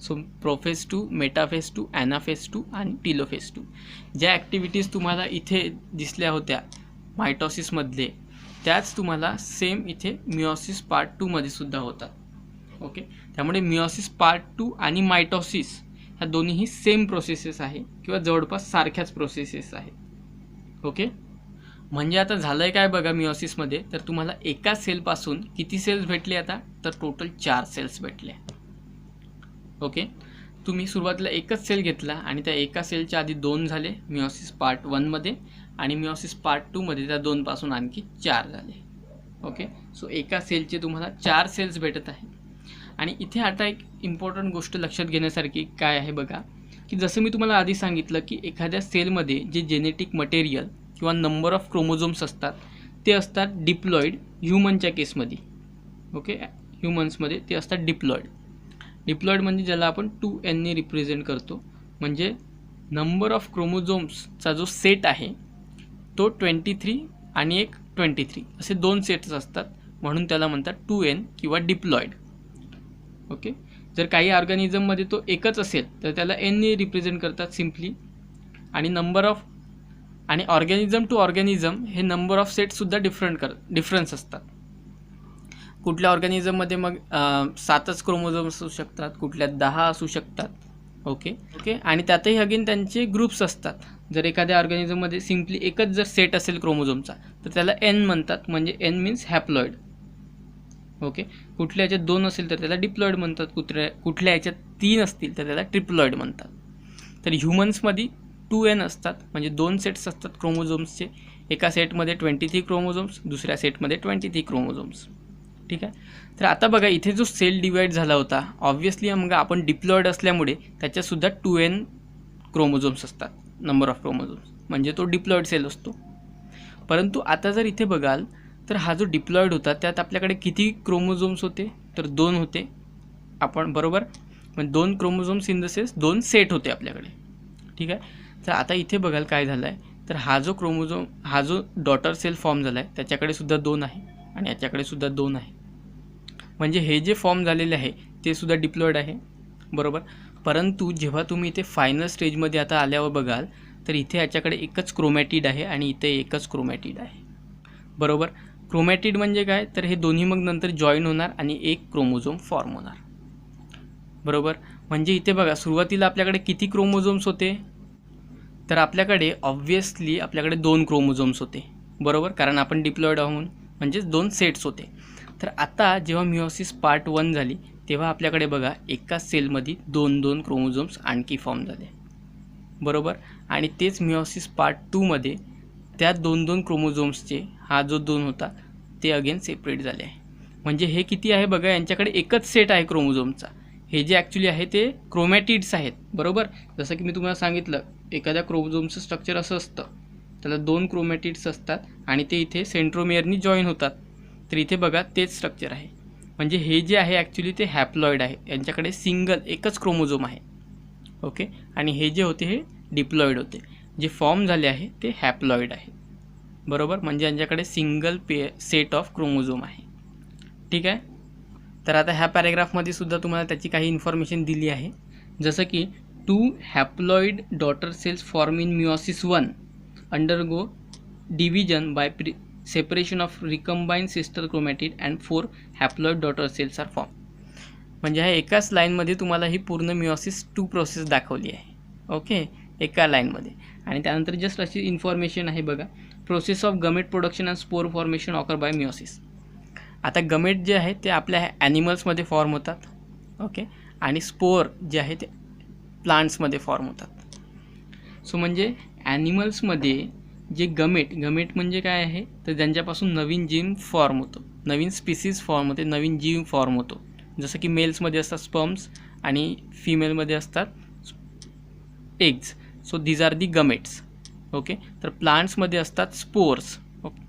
सो प्रोफेज 2, मेटाफेज 2, ॲनाफेज 2 आणि टीलोफेज 2 ज्या ॲक्टिव्हिटीज तुम्हाला इथे दिसल्या होत्या मायटॉसिसमधले त्याच तुम्हाला सेम इथे मिओसिस पार्ट 2मध्ये सुद्धा होतात. ओके, त्यामुळे मिओसिस पार्ट 2 आणि मायटॉसिस ह्या दोन्हीही सेम प्रोसेसेस आहे किंवा जवळपास सारख्याच प्रोसेसेस आहेत. ओके, म्हणजे आता झालं आहे काय बघा मिओसिसमध्ये, तर तुम्हाला एका सेलपासून किती सेल्स भेटले आता, तर टोटल 4 सेल्स भेटले. ओके, तुम्ही सुरुवातीला एकच सेल घेतला आणि त्या एका सेलच्या आधी 2 झाले मिओसिस पार्ट 1मध्ये आणि मिओसिस पार्ट 2मध्ये त्या 2 पासून आणखी 4 झाले. ओके, सो एका सेलचे तुम्हाला 4 सेल्स भेटत आहे. आणि इथे आता एक इम्पॉर्टंट गोष्ट लक्षात घेण्यासारखी काय आहे बघा, की जसं मी तुम्हाला आधी सांगितलं की एखाद्या सेलमध्ये जे जेनेटिक मटेरियल किंवा नंबर ऑफ क्रोमोझोम्स असतात ते असतात डिप्लॉइड ह्युमनच्या केसमध्ये. ओके, ह्युमन्समध्ये ते असतात डिप्लॉइड म्हणजे ज्याला आपण 2n रिप्रेझेंट करतो. म्हणजे नंबर ऑफ क्रोमोझोम्सचा जो सेट आहे तो 23 आणि एक 23 असे 2 सेट्स असतात, म्हणून त्याला म्हणतात 2n किंवा डिप्लॉइड. ओके, जर काही ऑर्गॅनिझममध्ये तो एकच असेल तर त्याला एनने रिप्रेझेंट करतात सिम्पली. आणि नंबर ऑफ आणि ऑर्गॅनिझम टू ऑर्गॅनिझम हे नंबर ऑफ सेटसुद्धा डिफरन्स असतात. कुठल्या ऑर्गॅनिझममध्ये मग 7च क्रोमोझोम्स असू शकतात, कुठल्या 10 असू शकतात. ओके, आणि त्यातही अगेन त्यांचे ग्रुप्स असतात. जर एखाद्या ऑर्गॅनिझममध्ये सिम्पली एकच जर सेट असेल क्रोमोझोमचा तर त्याला एन म्हणतात, म्हणजे एन मीन्स हॅप्लॉइड. ओके, कुठल्या याच्यात 2 असेल तर त्याला डिप्लॉइड म्हणतात, कुठल्या याच्यात 3 असतील तर त्याला ट्रिप्लॉइड म्हणतात. तर ह्युमन्समध्ये 2n असतात, म्हणजे 2 सेट्स असतात क्रोमोझोम्सचे. एका सेटमध्ये 23 क्रोमोझोम्स, दुसऱ्या सेटमध्ये 23 क्रोमोझोम्स. ठीक आहे. तर आता बघा इथे जो सेल डिवाईड झाला होता, ऑब्व्हियसली मग आपण डिप्लॉइड असल्यामुळे त्याच्यातसुद्धा 2n क्रोमोझोम्स असतात, नंबर ऑफ क्रोमोझोम्स, म्हणजे तो डिप्लॉइड सेल असतो. परंतु आता जर इथे बघाल तर हा जो डिप्लॉइड होता त्यात आपल्याकडे किती क्रोमोझोम्स होते, तर 2 होते. आपण बरोबर, म्हणजे 2 chromosomes in the sense 2 set होते आपल्याकडे. ठीक आहे. तर आता इथे बघाल काय झालं आहे, तर हा जो डॉटर सेल फॉर्म झाला आहे त्याच्याकडे सुद्धा 2 आहे आणि याच्याकडे सुद्धा 2 आहे. म्हणजे हे जे फॉर्म झालेले आहे ते सुद्धा डिप्लॉइड आहे, बरोबर. परंतु जेव्हा तुम्ही इथे फायनल स्टेजमध्ये आता आल्यावर बघाल तर इथे याच्याकडे एकच क्रोमॅटिड आहे आणि इथे एकच क्रोमॅटिड आहे, बरोबर. क्रोमॅटिड म्हणजे काय, तर हे दोन्ही मग नंतर जॉईन होणार आणि एक क्रोमोझोम फॉर्म होणार, बरोबर. म्हणजे इथे बघा सुरुवातीला आपल्याकडे किती क्रोमोझोम्स होते, तर आपल्याकडे ऑब्व्हियसली आपल्याकडे 2 क्रोमोझोम्स होते, बरोबर, कारण आपण डिप्लॉइड आहोत म्हणजेच 2 सेट्स होते. तर आता जेव्हा मिओसिस पार्ट 1 झाली तेव्हा आपल्याकडे बघा एकाच सेलमध्ये 2 क्रोमोझोम्स आणखी फॉर्म झाले, बरोबर. आणि तेच मिओसिस पार्ट 2मध्ये त्या 2 क्रोमोझोम्सचे हा जो 2 होता ते अगेन सेपरेट झाले आहे. म्हणजे हे किती आहे बघा, यांच्याकडे एकच सेट आहे क्रोमोझोमचा. हे जे ॲक्च्युली आहे ते क्रोमॅटिड्स आहेत, बरोबर. जसं की मी तुम्हाला सांगितलं एखाद्या क्रोमोझोमचं स्ट्रक्चर असं असतं, त्याला 2 क्रोमॅटिड्स असतात आणि ते इथे सेंट्रोमियरनी जॉईन होतात. तर इथे बघा तेच स्ट्रक्चर आहे. म्हणजे हे जे आहे ॲक्च्युली ते हॅप्लॉइड आहे, यांच्याकडे एकच क्रोमोझोम आहे. ओके, आणि हे जे होते हे डिप्लॉइड होते. जे फॉर्म झाले आहे ते हॅप्लॉइड आहे, बरोबर. म्हणजे यांच्याकडे सेट ऑफ क्रोमोझोम आहे. ठीक आहे. तर आता ह्या पॅरेग्राफमध्ये सुद्धा तुम्हाला त्याची काही इन्फॉर्मेशन दिली आहे, जसं की 2 haploid daughter cells form in meiosis 1 undergo division by separation of recombine sister chromatid and 4 haploid daughter cells are form. म्हणजे ह्या एकाच लाईनमध्ये तुम्हाला ही पूर्ण मिओसिस 2 प्रोसेस दाखवली आहे, ओके, एका लाईनमध्ये. आणि त्यानंतर जस्ट अशी इन्फॉर्मेशन आहे बघा, process of gamete production and spore formation occur by meiosis. आता गमेट जे आहे ते आपल्या ॲनिमल्समध्ये फॉर्म होतात, ओके, आणि स्पोर जे आहे ते प्लांट्समध्ये फॉर्म होतात. सो म्हणजे ॲनिमल्समध्ये जे गमेट म्हणजे काय आहे, तर ज्यांच्यापासून नवीन जीव फॉर्म होतो, नवीन स्पीसीज फॉर्म होते, नवीन जीव फॉर्म होतो. जसं की मेल्समध्ये असतात स्पर्म्स आणि फिमेलमध्ये असतात eggs. So these are the gametes. Okay, तर प्लांट्समध्ये असतात स्पोर्स. ओके,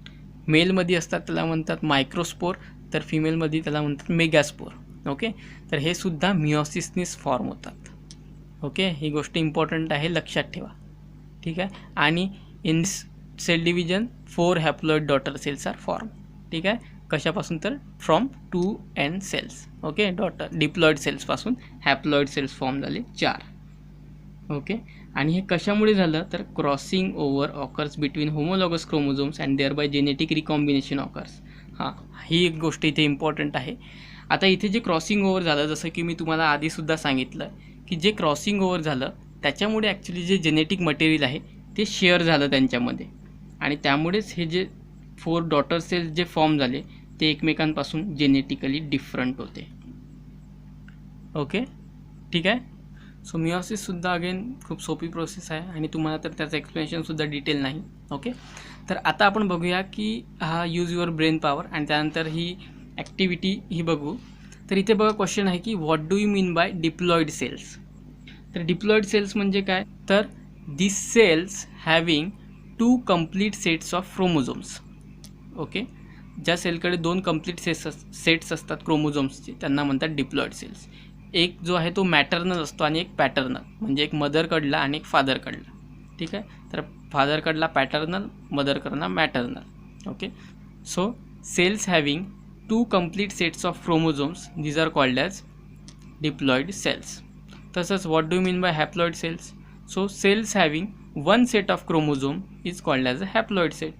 मेलमध्ये असतात त्याला म्हणतात मायक्रोस्पोर, तर फिमेलमध्ये त्याला म्हणतात मेगास्पोर. ओके, तर हे सुद्धा मिओसिसनीच फॉर्म होतात. ओके, ही गोष्ट इम्पॉर्टंट आहे, लक्षात ठेवा. ठीक आहे. आणि in cell division 4 haploid daughter cells are form. ठीक आहे, कशापासून तर from 2n cells. Okay, diploid सेल्सपासून हॅप्लॉइड सेल्स फॉर्म झाले 4. ओके, आणि हे कशामुळे झालं तर crossing over occurs between homologous chromosomes and thereby genetic recombination occurs. हां, ही एक गोष्ट इथे इम्पॉर्टंट आहे. आता इथे जे क्रॉसिंग ओव्हर झालं, जसं की मी तुम्हाला आधीसुद्धा सांगितलं की जे क्रॉसिंग ओव्हर झालं त्याच्यामुळे ॲक्च्युली जे जेनेटिक मटेरियल आहे ते शेअर झालं त्यांच्यामध्ये, आणि त्यामुळेच हे जे 4 डॉटर सेल्स जे फॉर्म झाले ते एकमेकांपासून जेनेटिकली डिफरंट होते. ओके, ठीक आहे. सो मिओसिससुद्धा अगेन खूप सोपी प्रोसेस आहे आणि तुम्हाला तर त्याचं एक्सप्लेनेशनसुद्धा डिटेल नाही. ओके, तर आता आपण बघूया की हा यूज युअर ब्रेन पॉवर आणि त्यानंतर ही ॲक्टिव्हिटी ही बघू. तर इथे बघा क्वेश्चन आहे की what do you mean by diploid cells. तर डिप्लॉइड सेल्स म्हणजे काय, तर this cells having 2 complete sets of chromosomes. Okay, ज्या सेलकडे 2 कंप्लीट सेट्स असतात क्रोमोझोम्सचे त्यांना म्हणतात डिप्लॉइड सेल्स. एक जो आहे तो मॅटर्नल असतो आणि एक पॅटर्नल, म्हणजे एक मदरकडला आणि एक फादरकडला. ठीक आहे, तर फादरकडला पॅटर्नल, मदरकडला maternal. Okay, so cells having 2 complete sets of chromosomes, these are called as diploid cells. तसंच what do you mean by haploid cells? So cells having one set of chromosome is called as a haploid cell.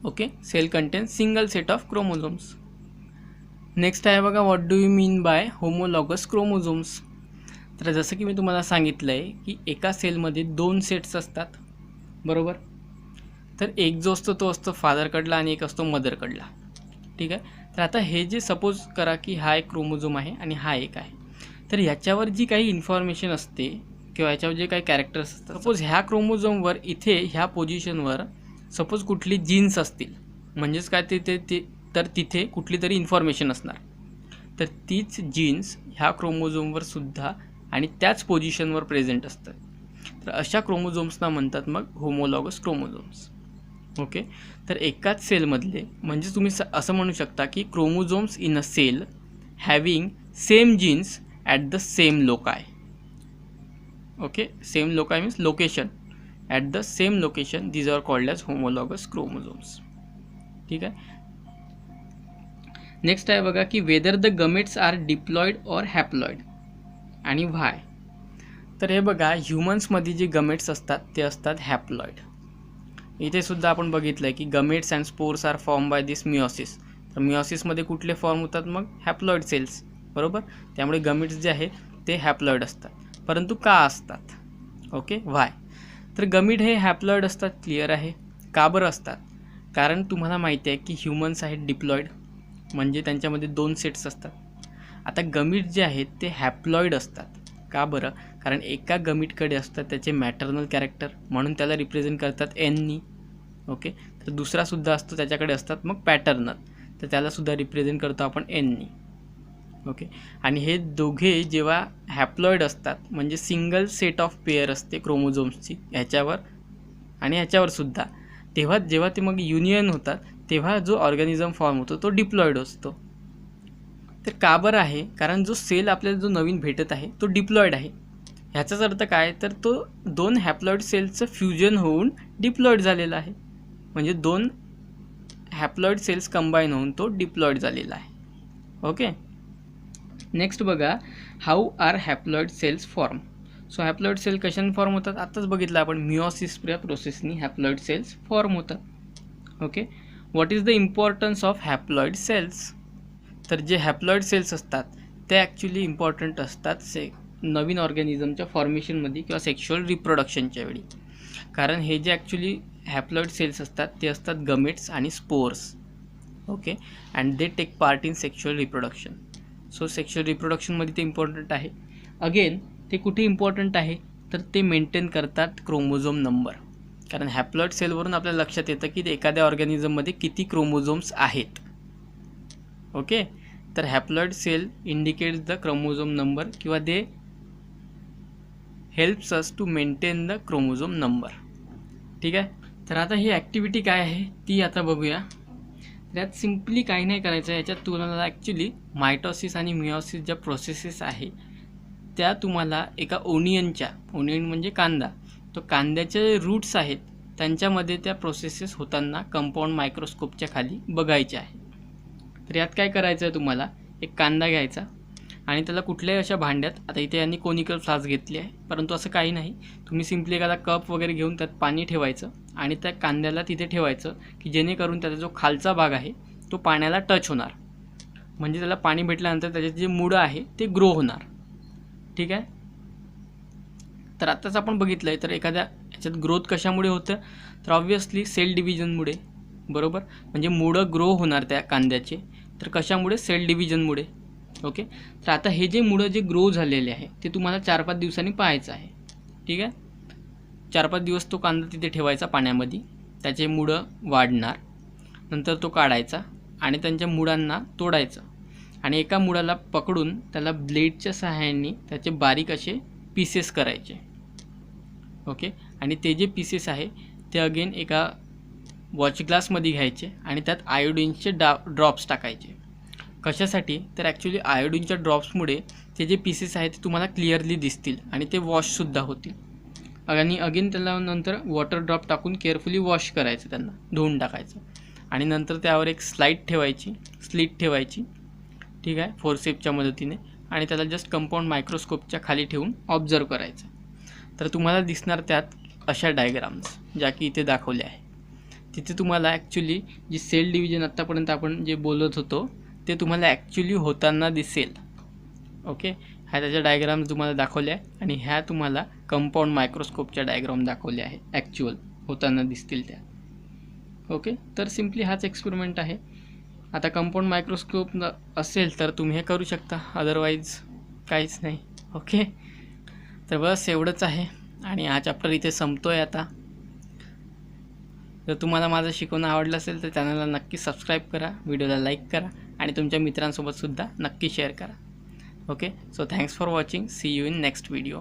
Okay, cell contains single set of chromosomes. Next आहे बघा, what do you mean by homologous chromosomes? तर जसं की मी तुम्हाला सांगितलं आहे की एका सेलमध्ये 2 सेट्स असतात, बरोबर. तर एक जो असतो तो असतो फादरकडला आणि एक असतो मदरकडला. ठीक आहे. तर आता हे जे सपोज करा की हा एक क्रोमोझोम आहे आणि हा एक आहे, तर ह्याच्यावर जी काही इन्फॉर्मेशन असते किंवा ह्याच्यावर जे काही कॅरेक्टर्स असतात, सपोज ह्या क्रोमोझोमवर इथे ह्या पोझिशनवर सपोज कुठली जीन्स असतील, म्हणजेच काय तर तिथे कुठली तरी इन्फॉर्मेशन असणार. तर तीच जीन्स ह्या क्रोमोझोमवर सुद्धा आणि त्याच पोझिशनवर प्रेझेंट असतात. तर अशा क्रोमोझोम्सना म्हणतात मग होमोलॉगस क्रोमोझोम्स. ओके. तर एकाच सेलमधले, म्हणजे तुम्ही असं म्हणू शकता की chromosomes in a cell having same genes at the same loci. Okay, same loci means location, at the same location, these are called as homologous chromosomes. ठीक आहे. नेक्स्ट आहे बघा की whether the gametes are diploid or haploid आणि why. तर हे बघा, ह्युमन्समध्ये जे गमेट्स असतात ते असतात हॅप्लॉइड. इथे सुद्धा आपण बघितलं आहे की gametes and spores are form by this meiosis. तर मिओसिसमध्ये कुठले फॉर्म होतात? मग हॅप्लॉइड सेल्स, बरोबर. त्यामुळे गमेट्स जे आहेत ते हॅप्लॉइड असतात. परंतु का असतात? ओके, व्हाय. तर गमीट हे हॅप्लॉइड असतात, क्लिअर आहे. का बरं असतात? कारण तुम्हाला माहिती आहे की ह्युमन्स आहेत डिप्लॉइड, म्हणजे त्यांच्यामध्ये 2 सेट्स असतात. आता गमीट जे आहेत ते हॅप्लॉइड असतात. का बरं? कारण एका गमीटकडे असतात त्याचे मॅटर्नल कॅरेक्टर, म्हणून त्याला रिप्रेझेंट करतात एननी. ओके. तर दुसरासुद्धा असतो त्याच्याकडे असतात मग पॅटर्नल, तर त्यालासुद्धा रिप्रेझेंट करतो आपण एननी. ओके. आणि हे दोघे जेव्हा हॅप्लॉइड असतात, म्हणजे सिंगल सेट ऑफ पेअर असते क्रोमोझोम्सची ह्याच्यावर आणि ह्याच्यावरसुद्धा, तेव्हा जेव्हा ते मग युनियन होतात तेव्हा जो ऑर्गॅनिझम फॉर्म होतो तो डिप्लॉइड असतो. तर का बरं आहे? कारण जो सेल आपल्याला जो नवीन भेटत आहे तो डिप्लॉइड आहे. ह्याचाच अर्थ काय? तर तो 2 हॅप्लॉइड सेल्सचं फ्युजन होऊन डिप्लॉइड झालेला आहे. म्हणजे 2 हॅप्लॉइड सेल्स कंबाईन होऊन तो डिप्लॉइड झालेला आहे. ओके. नेक्स्ट बघा, how are haploid cells form? So haploid cell कशाने फॉर्म होतात? आत्ताच बघितलं आपण, मिओसिस प्रोसेसनी हॅप्लॉइड सेल्स फॉर्म होतात. Okay. What is the importance of haploid cells? तर जे हॅप्लॉइड सेल्स असतात ते ॲक्च्युली इम्पॉर्टंट असतात नवीन ऑर्गॅनिझमच्या फॉर्मेशनमध्ये किंवा सेक्शुअल रिप्रोडक्शनच्या वेळी. कारण हे जे ॲक्च्युली हॅप्लॉइड सेल्स असतात ते असतात गमेट्स आणि spores. Okay. And they take part in sexual reproduction. So sexual रिप्रोडक्शनमध्ये ते इम्पॉर्टंट आहे. अगेन ते कुठे इम्पॉर्टंट आहे? तर ते मेंटेन करतात क्रोमोझोम नंबर. कारण हॅप्लॉइड सेलवरून आपल्याला लक्षात येतं की एखाद्या ऑर्गॅनिझममध्ये किती क्रोमोझोम्स आहेत. ओके. तर haploid cell indicates the chromosome number किंवा they helps us to maintain the chromosome number. ठीक आहे. तर आता ही ॲक्टिव्हिटी काय आहे ती आता बघूया. त्यात सिम्पली काही नाही करायचं. याच्यात तुम्हाला ॲक्च्युली मायटॉसिस आणि मिओसिस ज्या प्रोसेसेस आहे त्या तुम्हाला एका ओनियन म्हणजे कांदा, तो कांद्याचे रूट्स आहेत त्यांच्यामध्ये त्या प्रोसेसेस होताना कंपाऊंड मायक्रोस्कोपच्या खाली बघायचे आहे. तर यात काय करायचं आहे, तुम्हाला एक कांदा घ्यायचा आणि त्याला कुठल्याही अशा भांड्यात, आता इथे यांनी कोनिकल फ्लास्क घेतली आहे, परंतु असं काही नाही, तुम्ही सिम्पली एखादा कप वगैरे घेऊन त्यात पाणी ठेवायचं आणि त्या कांद्याला तिथे ठेवायचं की जेणेकरून त्याचा जो खालचा भाग आहे तो पाण्याला टच होणार, म्हणजे त्याला पाणी भेटल्यानंतर त्याचे जे मुळं आहे ते ग्रो होणार. ठीक आहे. तर आत्ताच आपण बघितलं आहे, तर एखाद्या याच्यात ग्रोथ कशामुळे होतं? तर ऑब्व्हियसली सेल डिव्हिजनमुळे, बरोबर. म्हणजे मुळं ग्रो होणार त्या कांद्याचे, तर कशामुळे? सेल डिव्हिजनमुळे. ओके. तर आता हे जे मुळं जे ग्रो झालेले आहे ते तुम्हाला 4-5 दिवसांनी पाहायचं आहे. ठीक आहे. 4-5 दिवस तो कांदा तिथे ठेवायचा पाण्यामध्ये, त्याचे मुळं वाढणार, नंतर तो काढायचा आणि त्यांच्या मुळांना तोडायचं आणि एका मुळाला पकडून त्याला ब्लेडच्या सहाय्याने त्याचे बारीक असे पीसेस करायचे. ओके. आणि ते जे पीसेस आहे ते अगेन एका वॉच ग्लासमध्ये घ्यायचे आणि त्यात आयोडीनचे ड्रॉप्स टाकायचे. कशासाठी? तर ॲक्च्युली आयोडीनच्या ड्रॉप्समुळे ते जे पीसेस आहेत ते तुम्हाला क्लिअरली दिसतील आणि ते वॉशसुद्धा होतील. आणि अगेन त्याला नंतर वॉटर ड्रॉप टाकून केअरफुली वॉश करायचं, त्यांना धुवून टाकायचं आणि नंतर त्यावर एक स्लीट ठेवायची. ठीक आहे, फोर्सेपच्या मदतीने, आणि त्याला जस्ट कंपाऊंड मायक्रोस्कोपच्या खाली ठेवून ऑब्झर्व करायचं. तर तुम्हाला दिसणार त्यात अशा डायग्राम्स ज्या की इथे दाखवल्या आहे. तिथे तुम्हाला ॲक्च्युली जी सेल डिव्हिजन आत्तापर्यंत आपण जे बोलत होतो ते तुम्हाला ॲक्च्युली होताना दिसेल. ओके, ह्या त्याच्या डायग्राम तुम्हाला दाखवल्या आहे आणि ह्या तुम्हाला कंपाऊंड मायक्रोस्कोपच्या डायग्राम दाखवल्या आहे, ॲक्च्युअल होताना दिसतील त्या. ओके, तर सिम्पली हाच एक्सपेरिमेंट आहे. आता कंपाऊंड मायक्रोस्कोप असेल तर तुम्ही हे करू शकता, अदरवाईज काहीच नाही. ओके, तर बस एवढंच आहे आणि हा चॅप्टर इथे संपतो आहे आता. जर तुम्हाला माझं शिकवणं आवडलं असेल तर चॅनलला नक्की सबस्क्राईब करा, व्हिडिओला लाईक करा आणि तुमच्या मित्रांसोबतसुद्धा नक्की शेअर करा. Okay, so thanks for watching. See you in next video.